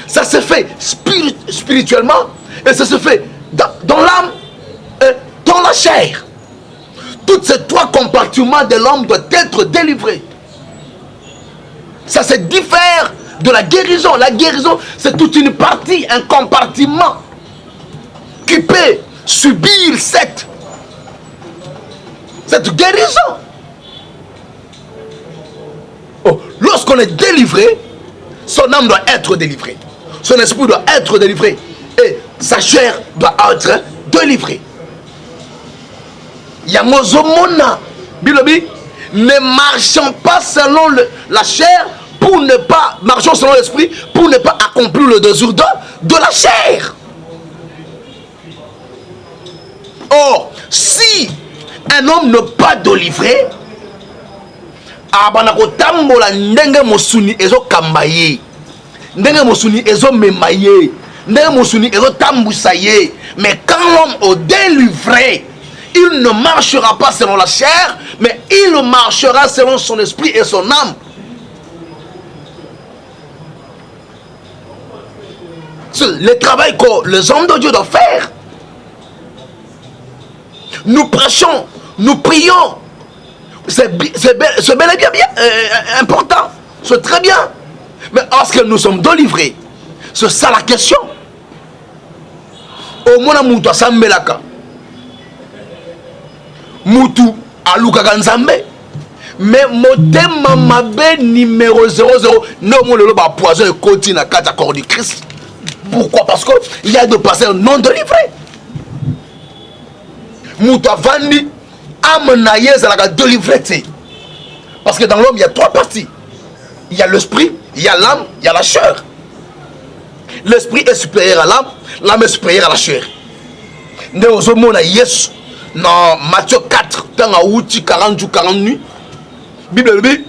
Ça se fait spirituellement et ça se fait dans l'âme et dans la chair. Tous ces trois compartiments de l'homme doivent être délivrés. Ça se diffère de la guérison. La guérison, c'est toute une partie, un compartiment qui peut subir cette guérison. Oh, lorsqu'on est délivré, son âme doit être délivrée. Son esprit doit être délivré. Et sa chair doit être délivrée. Yamozomona, Bilobi, ne marchons pas selon la chair pour ne pas, marchons selon l'esprit pour ne pas accomplir le désir de la chair. Or, si un homme n'est pas délivré, abanakotambola ndenge mosuni ezo kambaye, ndenge mosuni ezo memaye, ndenge mosuni ezo tambusaye. Mais quand l'homme est délivré, il ne marchera pas selon la chair, mais il marchera selon son esprit et son âme. C'est le travail que les hommes de Dieu doivent faire. Nous prêchons, nous prions. C'est bel et bien, important. C'est très bien. Mais lorsque nous sommes délivrés, c'est ça la question. Au moins, nous sommes Moutu alukaka nzambe mais motema mabe numéro 00 non le ba poison et continue à kata corps du Christ. Pourquoi? Parce que il y a de passer non délivré. Moutu avandi amenaye zalaka délivré. Parce que dans l'homme il y a trois parties. Il y a l'esprit, il y a l'âme, il y a la chair. L'esprit est supérieur à l'âme, l'âme est supérieure à la chair. Ne ozomona Yesu dans Matthieu 4, dans la 40 jours, 40 nuits, Bible dit,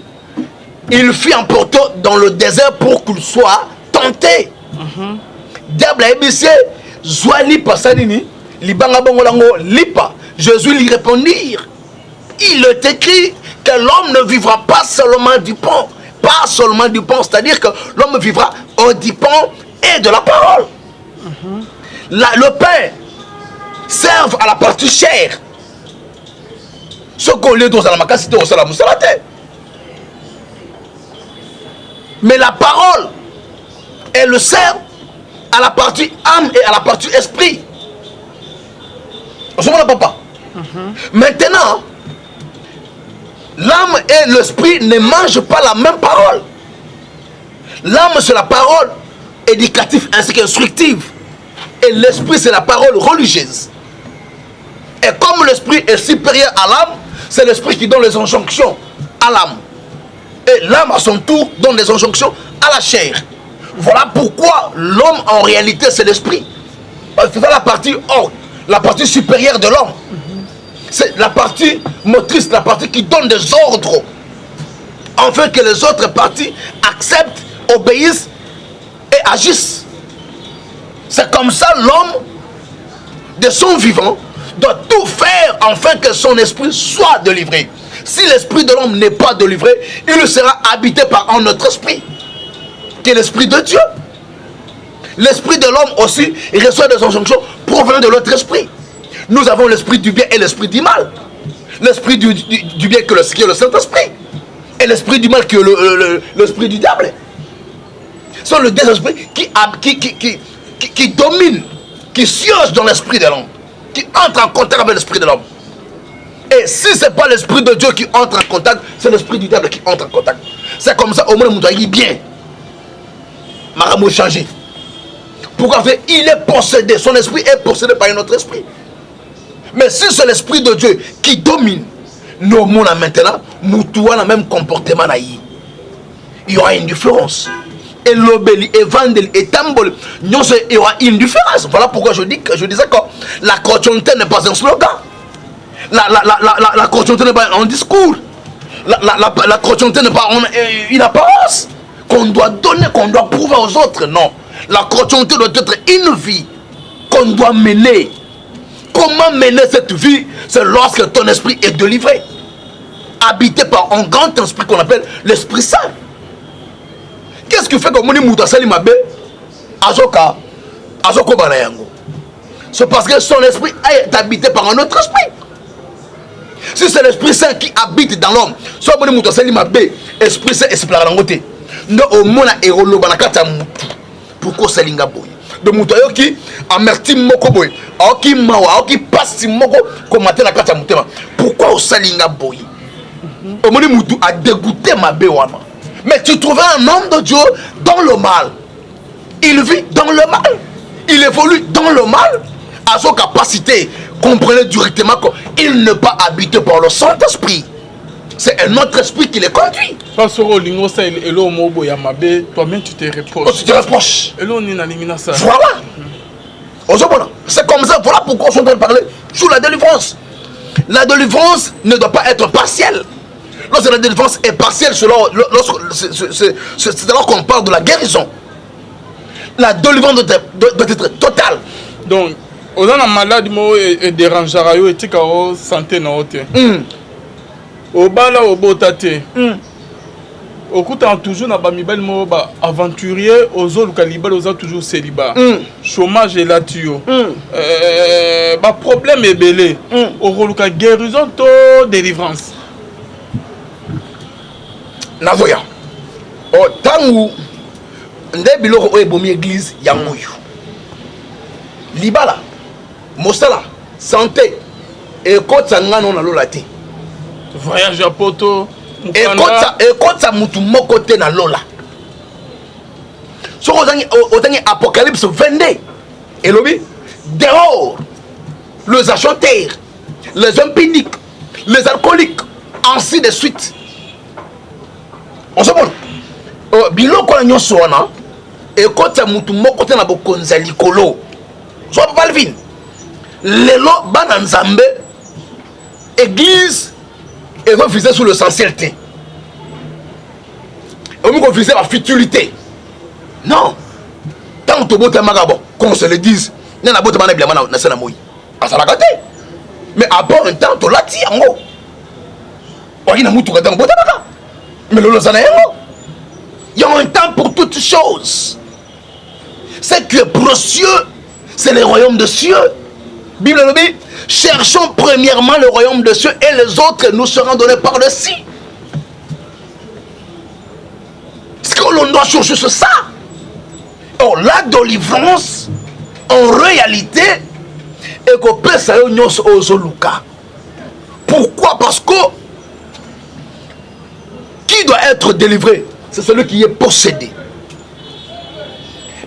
il fut emporté dans le désert pour qu'il soit tenté. Diable a ébissé, Zouali Passanini, Libanga Bongolango, Lipa. Jésus lui répondit, il est écrit que l'homme ne vivra pas seulement du pain, pas seulement du pain, c'est-à-dire que l'homme vivra du pain et de la parole. Le pain serve à la partie chair. Ce qu'on lit dans la macacité au salam, c'est la tête. Mais la parole, elle sert à la partie âme et à la partie esprit. On se voit, papa. Maintenant, l'âme et l'esprit ne mangent pas la même parole. L'âme, c'est la parole éducative ainsi qu'instructive. Et l'esprit, c'est la parole religieuse. Et comme l'esprit est supérieur à l'âme, c'est l'esprit qui donne les injonctions à l'âme. Et l'âme, à son tour, donne les injonctions à la chair. Voilà pourquoi l'homme, en réalité, c'est l'esprit. C'est la partie supérieure de l'homme. C'est la partie motrice, la partie qui donne des ordres. Afin que les autres parties acceptent, obéissent et agissent. C'est comme ça l'homme, de son vivant, doit tout faire afin que son esprit soit délivré. Si l'esprit de l'homme n'est pas délivré, il sera habité par un autre esprit, qui est l'esprit de Dieu. L'esprit de l'homme aussi, il reçoit des injonctions provenant de l'autre esprit. Nous avons l'esprit du bien et l'esprit du mal. L'esprit du bien qui est le Saint-Esprit. Et l'esprit du mal qui est l'esprit du diable. Ce sont les deux esprits qui dominent, qui siègent dans l'esprit de l'homme, qui entrent en contact avec l'esprit de l'homme. Et si ce n'est pas l'esprit de Dieu qui entre en contact, c'est l'esprit du diable qui entre en contact. C'est comme ça, au moins, nous dit bien. Maramou changé. Pourquoi? Il est possédé, son esprit est possédé par un autre esprit. Mais si c'est l'esprit de Dieu qui domine, nous, maintenant, nous avons le même comportement. Il y aura une différence. Et l'obéli, et vendel, et tambol, il y aura une différence. Voilà pourquoi je disais que la chrétienté n'est pas un slogan. La chrétienté n'est pas un discours. La chrétienté n'est pas une apparence qu'on doit donner, qu'on doit prouver aux autres. Non. La chrétienté doit être une vie qu'on doit mener. Comment mener cette vie? C'est lorsque ton esprit est délivré, habité par un grand esprit qu'on appelle l'Esprit Saint. Qu'est-ce qui fait que mon imouta salimabe azoka azoko banayango? C'est parce que son esprit est habité par un autre esprit. Si c'est l'Esprit Saint qui habite dans l'homme, soit mon imouta salimabe, Esprit Saint esprit la langote. No au mona erolo banakata mutu. Pourquoi salinga boy? De mutayo qui amertime moko boy, aoki mawa, aoki pasi moko komate la kata mutema. Pourquoi au salinga boy? Omoni mutu a dégoûté ma béwana. Mais tu trouves un homme de Dieu dans le mal. Il vit dans le mal. Il évolue dans le mal. À son capacité, comprenez directement qu'il n'est pas habité par le Saint-Esprit. C'est un autre esprit qui les conduit. Toi-même tu te reproches. Oh, tu te reproches. Voilà. C'est comme ça. Voilà pourquoi on est en train de parler sur la délivrance. La délivrance ne doit pas être partielle. Lorsque la délivrance est partielle, c'est alors qu'on parle de la guérison. La délivrance doit être totale. Donc, on a une maladie qui dérange la santé. Au bala au botate. Au coup toujours na bamibel mo ba aventurier aux autres calibal aux toujours célibat. Chômage et la tuyo. Ba problème est belé. Au roluka guérison to délivrance. Nazoya. O tangu ndebilo o ebomi église ya moyo. Libala. Mosala santé et kota ngano na lola te. Voyage à Poto. Et quand ça mutu moko te na lola. So ozangi Apocalypse 22. Et lobi dehors les achanteurs, les impudiques, les alcooliques, ainsi de suite. On se bon. Biloko na nyonso wana et quand ça mutu moko te na bokonza likolo. So Valvin. Lelo bana nzambe église et va viser sur l'essentialité. On va viser la futilité. Non. Tant que tu as qu'on se le dise, il y a un peu de mais après un temps, tu l'as dit en haut. Il y a un temps pour toutes choses. Ce qui est précieux c'est le royaume de cieux. Bible nous dit, cherchons premièrement le royaume de cieux et les autres nous seront donnés par-dessus. Ce que l'on doit chercher, c'est ça. Or, la délivrance, en réalité, est qu'on peut s'allier aux Zoluka. Pourquoi? Parce que qui doit être délivré? C'est celui qui est possédé.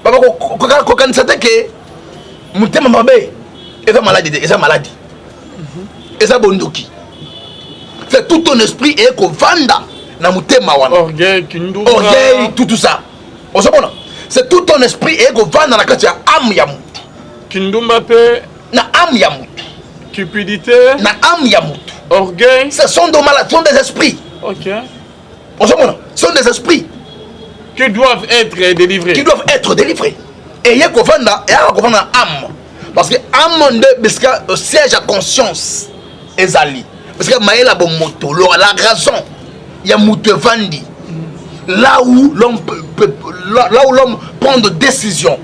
Quand on sait que Moutema Mabe est maladie, est maladie, est bondoki. C'est tout ton esprit et qu'on vanda na Moutema wana. Orgueil, tout ça. On sait pas. C'est tout ton esprit et qu'on vanda na katia am ya mutu. Kindumba pe na am ya mutu. Cupidité na am ya mutu. Orgueil. Ce sont des malades, ce sont des esprits. Ok. On sait pas. Ce sont des esprits qui doivent être délivrés. Qui doivent être délivrés. Et il y a âme. Parce que âme de siège à conscience ezali. Parce que maïla bon moto, la raison, il y a moto vandi. Là où l'homme prend des décisions,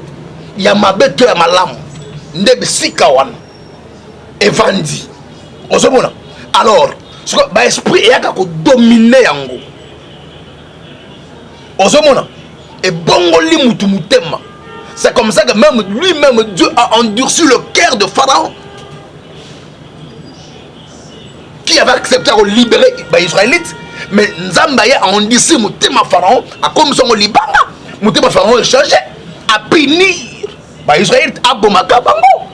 il y a ma bête et ma lame. Ndebe sikawan et vandi. On se voit. Alors, ce que l'esprit est à dominer yango. Et bongoli mutumutema. C'est comme ça que même lui-même Dieu a endurci le cœur de Pharaon, qui avait accepté de libérer les Israélites. Mais Nzambaye a endurci mutema Pharaon a comme son libanga. Mutema Pharaon est changé à punir les Israélites à Bomaka Bango.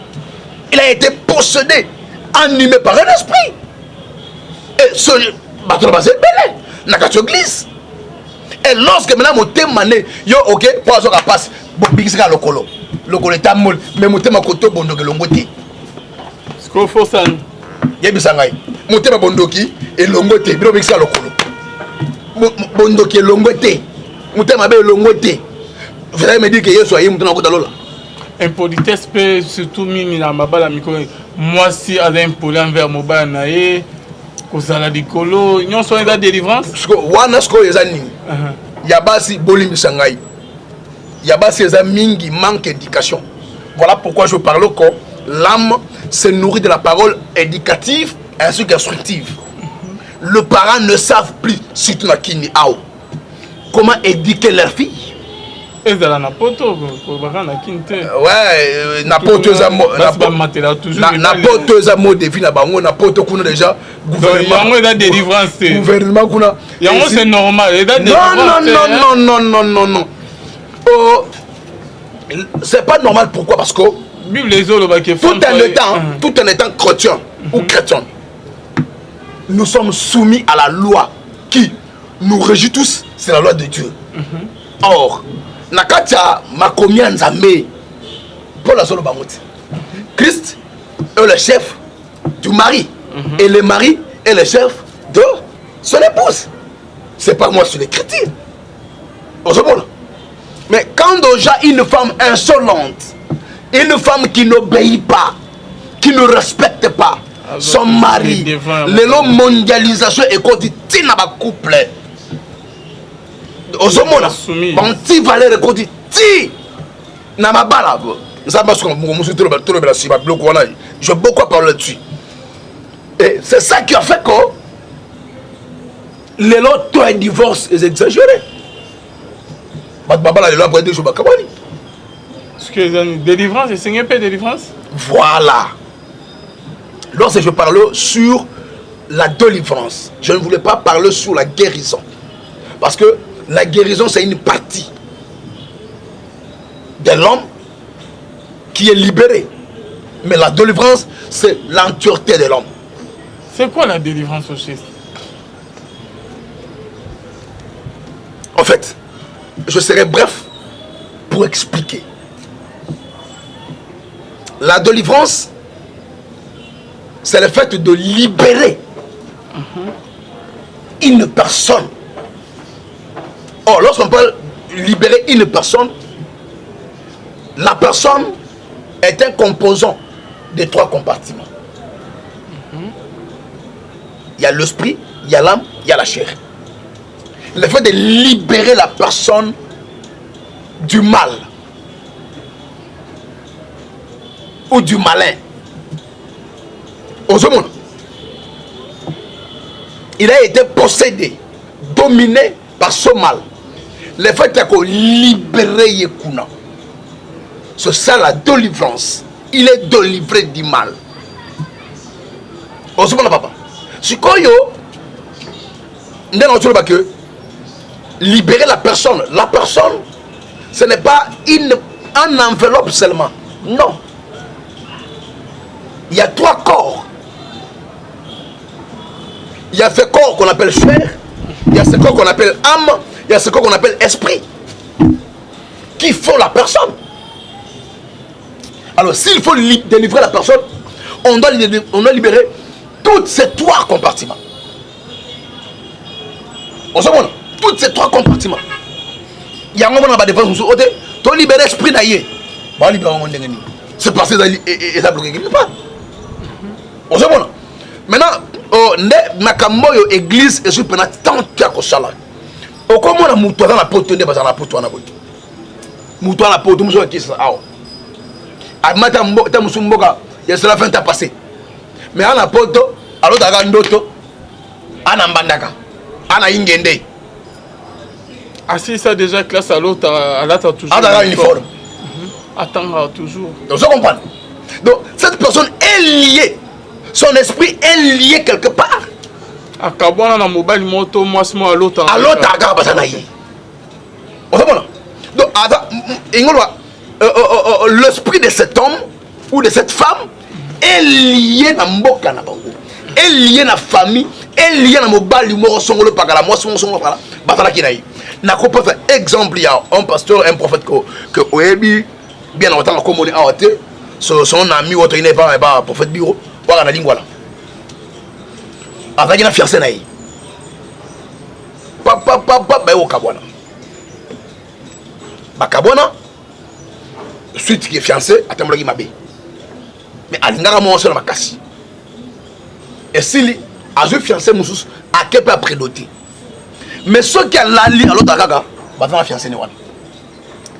Il a été possédé, animé par un esprit. Et ce bateau va se belé. Nakacho glisse. Et lorsque maintenant mon thème yo ok pour avoir passe bon bigisa lokolo est amol mais mon thème koto bondoki longote ce qu'il faut ça yebisa ngai mon thème bondoki et longote bino bigisa lokolo bondoki longote mon thème abe longote vous allez me dire que yeso ayi mutana kota lola impolitesse peut surtout mingi na mabala miko moi si à impoli envers mobile nae kozala dikolo nyonso eza délivrance wana sko ezani yabasi bolimbisa ngai yabasi eza mingi manque d'éducation. Voilà pourquoi je parle que l'âme se nourrit de la parole éducative ainsi qu'instructive. Les parents ne savent plus surtout na kini ao comment éduquer leurs filles. ezala na poto ko baka na kinte ouais na poto za na poto za mot de vie na bango na poto kuna déjà gouvernement yango eza délivrance gouvernement kuna yango c'est normal eza délivrance non oh c'est pas normal. Pourquoi? Parce que Bible les autres tout en étant chrétien ou chrétien, nous sommes soumis à la loi qui nous régit tous, c'est la loi de Dieu. Or Nakatia Makomia Nzambe pour la zone Bamouti. Christ est le chef du mari. Et le mari est le chef de son épouse. C'est pas moi sur l'écriture. Mais quand déjà une femme insolente, une femme qui n'obéit pas, qui ne respecte pas son mari, le mondialisation est qu'on dit tina ba couple. Ozomona bon ti valeur ko di ti na mabala ça parce que je beaucoup parler dessus et c'est ça qui a fait que les autres toi divorce est exagéré babala les après des jours bakabani ce que délivrance et Seigneur paix délivrance. Voilà, lorsque je parle sur la délivrance, je ne voulais pas parler sur la guérison parce que la guérison, c'est une partie de l'homme qui est libéré. Mais la délivrance, c'est l'entièreté de l'homme. C'est quoi la délivrance au Christ? En fait, je serai bref pour expliquer. La délivrance, c'est le fait de libérer une personne. Or, lorsqu'on peut libérer une personne, la personne est un composant de 3 compartiments. Il y a l'esprit, il y a l'âme, il y a la chair. Le fait de libérer la personne du mal, ou du malin. Au monde, il a été possédé, dominé par ce mal. Le fait qu'on libéré Yekuna, c'est ça la délivrance. Il est délivré du mal. Au monde, papa. Si Koyo, que libérer la personne, ce n'est pas un enveloppe seulement. Non. Il y a 3 corps. Il y a ce corps qu'on appelle chair, il y a ce corps qu'on appelle âme, il y a ce corps qu'on appelle esprit, qui font la personne. Alors s'il faut délivrer la personne, on doit libérer tous ces 3 compartiments. On se voit, tous ces 3 compartiments. Il y a un moment où on va défendre son côté, tu libères l'esprit d'ailleurs. C'est passé et ça bloque quelque part. On se voit. Maintenant, nakambo yo église et sur pendant tant qu'il y a ça là. Au comment la mouton dans la porte ne pas dans la porte na boy. Mouton la porte muso qui ça awo. Amata mbo ta musumboka ya cela fin ta passé. Mais à la porte alors daga ndoto ana mbandaka. Ana ingende. Ah si ça déjà classe à l'autre à l'autre toujours. Ah dans uniforme. Attends toujours. Donc ça comprend. Donc cette personne est liée. Son esprit est lié quelque part. À Kabwana na mobile moto moi à l'autre. À l'autre aga basanaï. On comprend. Donc l'esprit de cet homme ou de cette femme est lié na mboka na bango. Est lié na famille, est lié na mobile mo songolo pakala moi songo pakala. Batala kinaï. Na ko pas exemple il y a un pasteur, un prophète que oyebi bien autant comme on est awate son ami ou il n'est pas prophète bureau. Voilà la lingua là. Avec une fiancée naïe. Papa au Kabwana. Bakabwana. Suite qui est fiancé, attends le mabé. Mais alingara mon seul makasi. Et s'il a joué fiancé moussous, à quel peu après doté. Mais ceux qui a l'ali à l'autre gaga, bah dans la fiancée ne wana.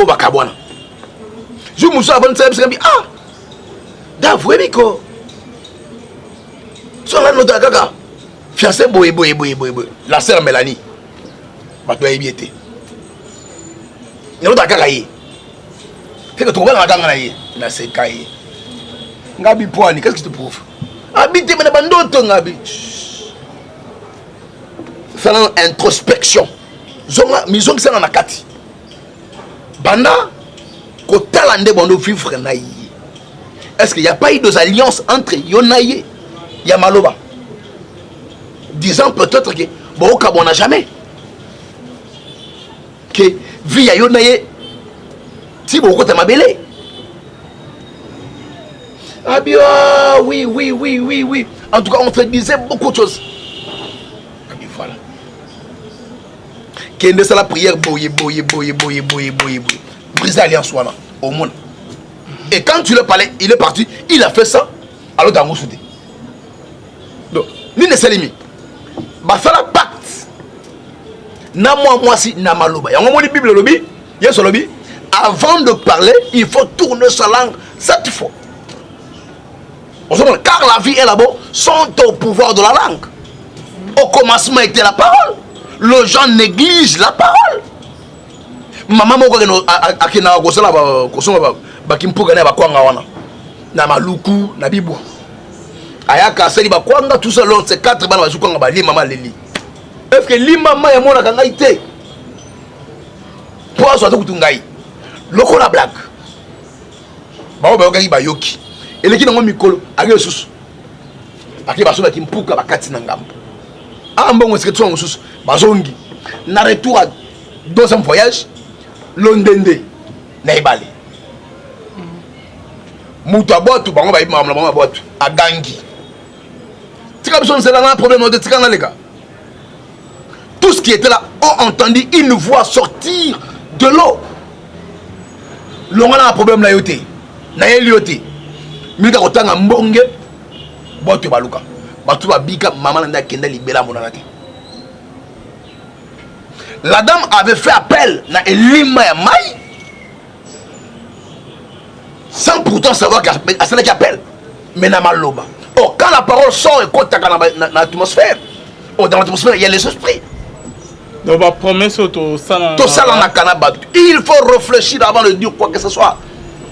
Au Bakabwana. Je moussous avant de savoir ah. D'avouer Miko. Sur la note de gaga, fiancé boy. La sœur Mélanie. Ma toi est bien été. Note de gaga y. Fait que tu vois la gaga y. Na c'est caillé. Ngabi poani, qu'est-ce que tu prouves? Habite mais bandoto ngabi. Faisant introspection. Zonga mizong c'est na kati. Banda ko talande bando vivre na yi. Est-ce qu'il n'y a pas eu des alliances entre Yonaye et Yamaloba? Disant peut-être que Boka n'a jamais. Que via Yonaye, si Boka t'a mabélé. Ah bien, oui. En tout cas, on te disait beaucoup de choses. Ah bien, voilà. Qu'il est la prière, boye. Briser l'alliance au monde. Et quand tu le parlais, il est parti, il a fait ça, alors dans mon soudé. Donc, ni ne s'est bah ça la pacte. Na moi si na maloba. Il y a un moment de Bible lobby, il y a ce lobby. Avant de parler, il faut tourner sa langue 7 fois. Car la vie et la mort sont au pouvoir de la langue. Au commencement était la parole. Les gens négligent la parole. Maman moko akina kosala kosoma bakimpuka na bakwanga wana na maluku na bibwa ayaka seli bakwanga tout seul c'est 4 bana bazukanga ba lima maleli est-ce que lima ma ya mona kanga ite pour so kutungai loko la blague ba ba yoki ba yoki eleki nango mikolo ake susu ake baso bakimpuka bakati na ngambo ambongo c'est que susu bazongi na retour à deuxième voyage londende na ibale mutu abotu bango ba ibama bango abotu agangi tika biso c'est là un problème de tika na les gars. Tout ce qui était là ont entendu une voix sortir de l'eau. L'on a un problème là yoté na yoté mika kotanga mbonge botu baluka batu babika maman na kenda libela monana te. La dame avait fait appel na elima ya mai sans pourtant savoir qu'à cela qui appelle. Mais n'a maloba. Oh, quand la parole sort et quand dans l'atmosphère, oh, dans l'atmosphère, il y a les esprits. Donc, la promesse, tout ça, il faut réfléchir avant de dire quoi que ce soit.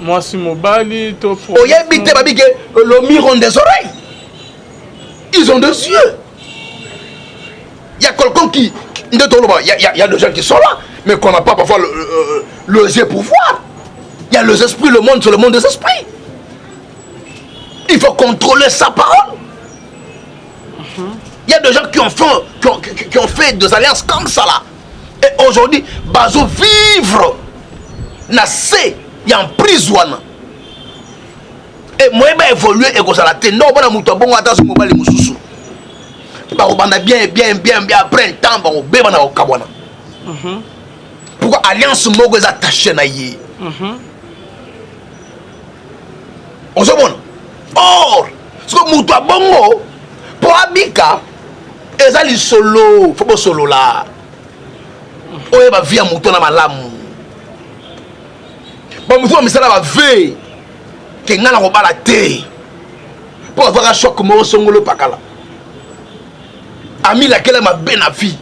Moi, si mon bali, oh, il y a le mur ont des oreilles. Ils ont des yeux. Il y a quelqu'un qui. Il y a des gens qui sont là, mais qu'on n'a pas parfois les yeux pour voir. Il y a les esprits, le monde, c'est le monde des esprits. Il faut contrôler sa parole. Il y a des gens qui ont fait des alliances comme ça là. Et aujourd'hui, bazo vivre. Nassé, il y a un prison. Et moi, je vais évoluer et que ça la tête. Non, je vais bon attention mobile et moussou. On a bien, après un temps, on va au Kabwana. Pourquoi alliance mogo est attachée à yé? On se bon. Or, ce que Moutoua Bongo, pour Abika, ils ont solo, il faut pas solo là. On va vivre Moutoua dans ma lame. Bon, Moutoua, mais ça va veiller. Que n'a pas la terre. Pour avoir un choc, moi, son le pakala. Ami laquelle m'a bien à vie.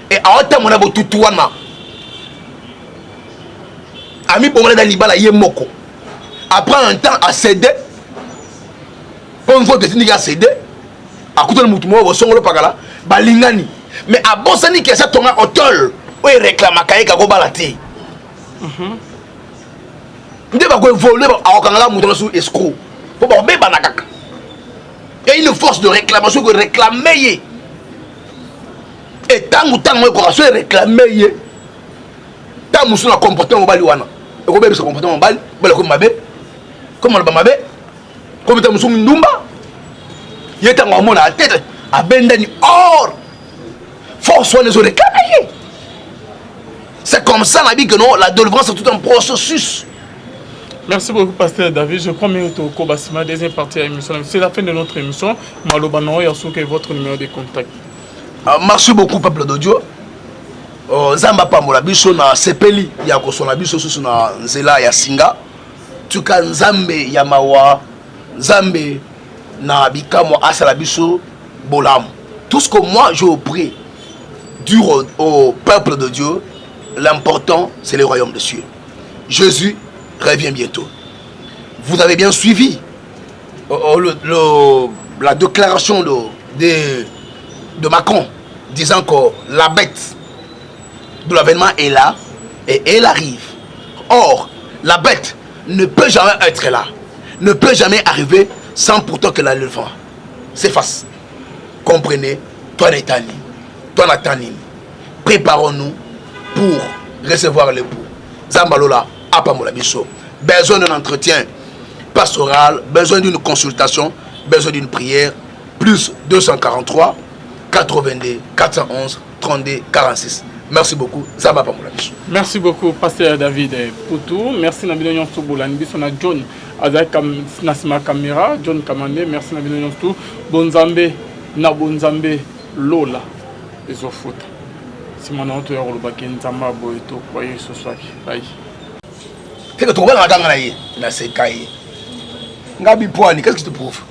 Et à autant mon abo tout wana. Ami pour moi dans l'ibala yemoko. Après un temps à céder. Pour une fois que tu as cédé. À côté de moutou moi son le pakala. Balingani. Mais à bon sani que ça tombe en hôtel. Où il réclame à Kaye Kago balati. Ndé va go voler à okangala moutou sous escroc. Pour bon bébé nakaka. Il y a une force de réclamation que réclamer. Et tant ou tant qu'on se réclamer, tant que nous comportement mobile wana, et qu'on se comportement mobile, comme mabé, comme on mabé, comme tant nous ndumba, il est en la tête à bendani or, force soit les réclamer. C'est comme ça la vie que non, la délivrance c'est tout un processus. Merci beaucoup, Pasteur David. Je crois que au Kobassima, deuxième partie de l'émission. C'est la fin de notre émission. Malobano, Yasuke, votre numéro de contact. Merci beaucoup, peuple de Dieu. Zamba Pamola, biso na sepeli ya kosona biso susu na nzela ya singa. Tuka nzambe ya mawa, nzambe na bikamo asala biso bolam. Tout ce que moi je prie dire au peuple de Dieu, l'important c'est le royaume des cieux. Jésus revient bientôt. Vous avez bien suivi la déclaration de Macron disant que la bête de l'avènement est là et elle arrive. Or, la bête ne peut jamais être là, ne peut jamais arriver sans pourtant que l'éléphant s'efface. Comprenez, toi Nathalie, toi Nathalie, préparons-nous pour recevoir l'époux. Zambalola, Apamola Bisso. Besoin d'un entretien pastoral, besoin d'une consultation, besoin d'une prière, plus 243 82 411 32 46. Merci beaucoup. Zamba Pamola Bisso. Merci beaucoup, Pasteur David Poutou. Merci Nabino Nyonso Boulani. Bisona John Azak Nasima Kamera, John Kamande. Merci Nabino Nyonso. Bonzambe, Nabonzambe, Lola. Les foot. Si mon nom est Rolobakin Zamba Boeto, croyez ce soir. Bye. Fait que tu vois la ganga na sekai. Ngabi poani, qu'est-ce que tu prouves?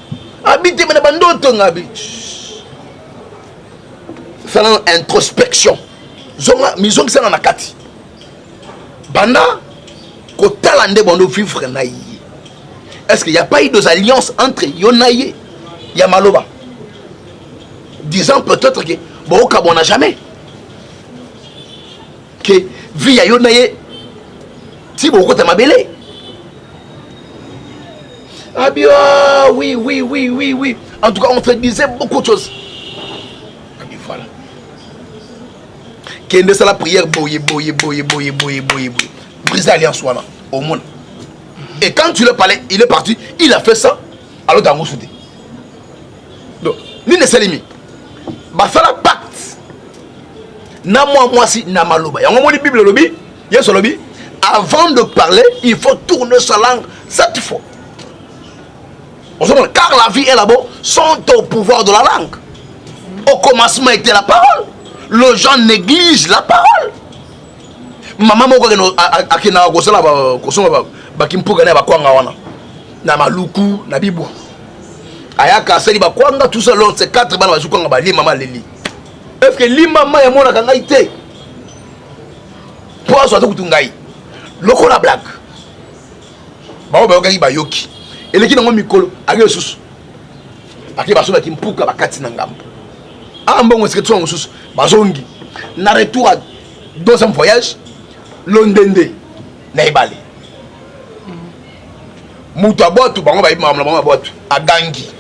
Habite mais bandoto ngabi. Faisant introspection. Zonga mizong sana na kati. Banda ko talande bando vivre na yi. Est-ce qu'il n'y a pas eu des alliances entre Yonaye et Yamaloba? Disant peut-être que Boka bon n'a jamais. Que via Yonaye si beaucoup t'as mabélé. Ah bien, oui. En tout cas, on te disait beaucoup de choses. Ah bien, voilà. Qu'est-ce que c'est la prière? Boye. Briser l'alliance au monde. Et quand tu le parlais, il est parti, il a fait ça. Alors dans mon soutien. Donc, ni ne s'alimi. Bah, ça la pacte. Na moi si, na maloba. Y'a un moment de Bible lobby. Y'a ce lobby. Avant de parler, il faut tourner sa langue 7 fois. Car la vie et la mort sont au pouvoir de la langue. Au commencement était la parole. Les gens négligent la parole. Maman moko akina kosala bakimpuka na bakwanga wana. na maluku na bibwa ayaka sali ba kwanga tout seul c'est 4 bana bazukanga ba lima maleli est-ce que lima ma ya mona kanga ite pour aso kutungai loko la blague ba ba ngai ba yoki eleki nango mikolo age susu ake baso ba kimpuka bakati na ngambo ambongo c'est que tu susu bazongi na retour à deuxième voyage londende na ibale mutu abotu bango ba ibama bango abotu agangi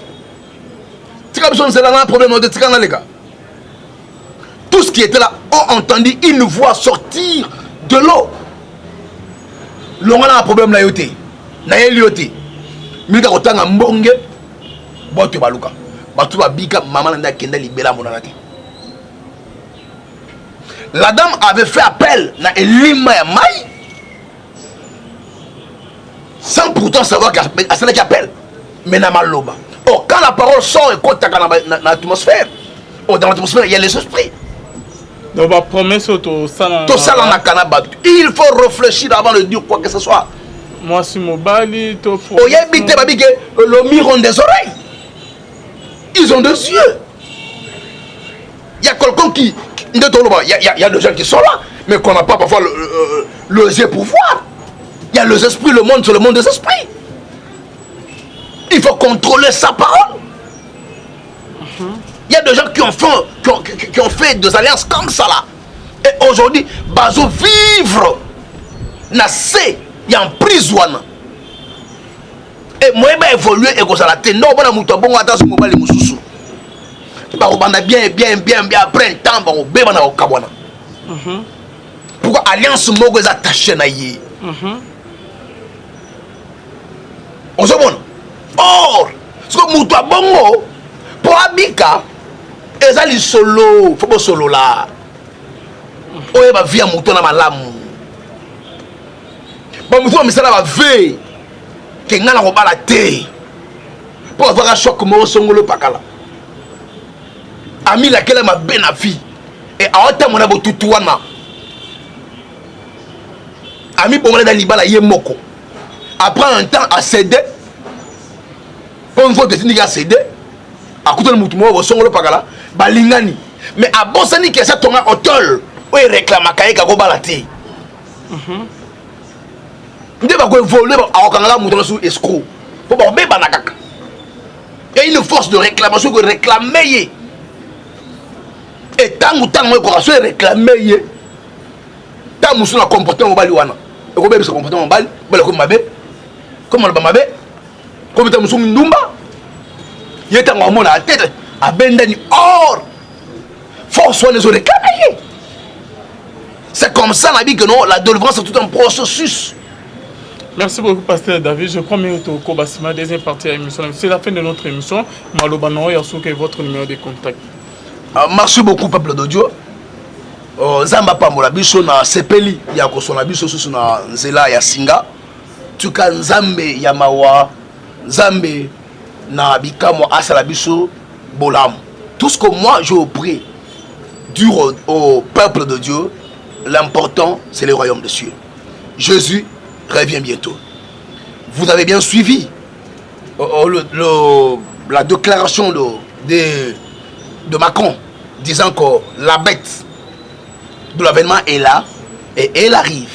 tika biso c'est là un problème de tika na les gars tout ce qui était là ont entendu une voix sortir de l'eau l'on a un problème na yoté na yoté mika kotanga mbonge botu baluka batu babika maman na kenda libela monana te. La dame avait fait appel na elima ya mai sans pourtant savoir qu'elle qui appelle. Mais na maloba. Oh, quand la parole sort et quand dans l'atmosphère, oh, dans l'atmosphère, il y a les esprits. Donc, la promesse, tout ça, il faut réfléchir avant de dire quoi que ce soit. Moi, si mon bali, oh, il y a le miron des oreilles. Ils ont des yeux. Il y a quelqu'un qui. Il y a des gens qui sont là, mais qu'on n'a pas parfois les yeux pour voir. Il y a les esprits, le monde, c'est le monde des esprits. Il faut contrôler sa parole. Il y a des gens qui ont fait des alliances comme ça là. Et aujourd'hui, bazo vivre, nassé, il y a un prison. Et moi, je vais évoluer et que ça la tête. Non, bon, je vais bon attention mobile et moussou. Bien après un temps, on va bébé na okabwana. Pourquoi alliance mogo est attachée na yé? On se bon. Or, ce que moutou bongo pour abika, ezali solo, faut pas solo là. Oye ba via moutou na malamu. Ba moutou misala ba ve ke ngala ko bala te. Pour avoir un choc mo songolo pakala. Ami laquelle m'a bien à vie et à autant mon abo tutouana ami pour moi dans libala yemoko après un temps à céder pour une fois que tu as cédé à côté de moutou mo songolo pakala balingani mais à bosani que ça tonga hôtel où il réclame kaika ko balati ndé ba ko voler à okangala moutou sous escroc pour ba beba na kaka il y a une force de réclamation que réclamer. Et tant ou tant qu'on se réclamer, tant que on comportement mobile wana, et qu'on se comportement mobile, comme mabe, comme on mabe, comme tant que ndumba, il est en la tête à bendani or, force on les réclamer. C'est comme ça la vie que non, la délivrance c'est tout un processus. Merci beaucoup, Pasteur David. Je crois que au Kobassima, deuxième partie de l'émission. C'est la fin de notre émission. Malobano, Yasuke, votre numéro de contact. Merci beaucoup, peuple d'audio. Zamba Pamola, biso na sepeli ya kosona biso susu na nzela ya singa. Tuka nzambe ya mawa, nzambe na bikamo asala biso bolam. Tout ce que moi je prie dire au peuple de Dieu, l'important c'est le royaume des cieux. Jésus revient bientôt. Vous avez bien suivi la déclaration de Macron disant que la bête de l'avènement est là et elle arrive.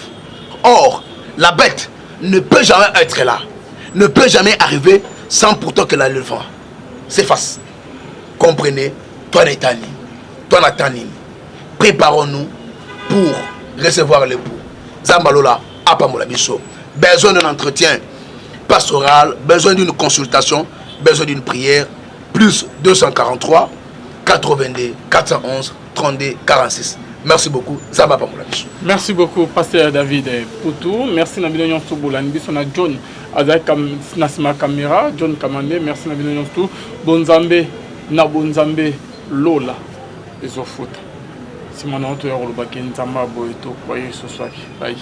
Or, la bête ne peut jamais être là, ne peut jamais arriver sans pourtant que l'éléphant s'efface. Comprenez, toi Nathalie, toi Nathalie, préparons-nous pour recevoir l'époux. Zambalola, Apamola Bisso. Besoin d'un entretien pastoral, besoin d'une consultation, besoin d'une prière, plus 243 82 411 32 46. Merci beaucoup. Zamba Pamola Bisso. Merci beaucoup, Pasteur David Poutou. Merci Nabino Nyonsu Boulani. Bisona John Azak Nasima Kamera, John Kamande. Merci Nabino Nyonsu. Bonzambe, Nabonzambe, Lola. Les autres. Si mon nom est Nzamba Boeto, voyez ce soir. Bye.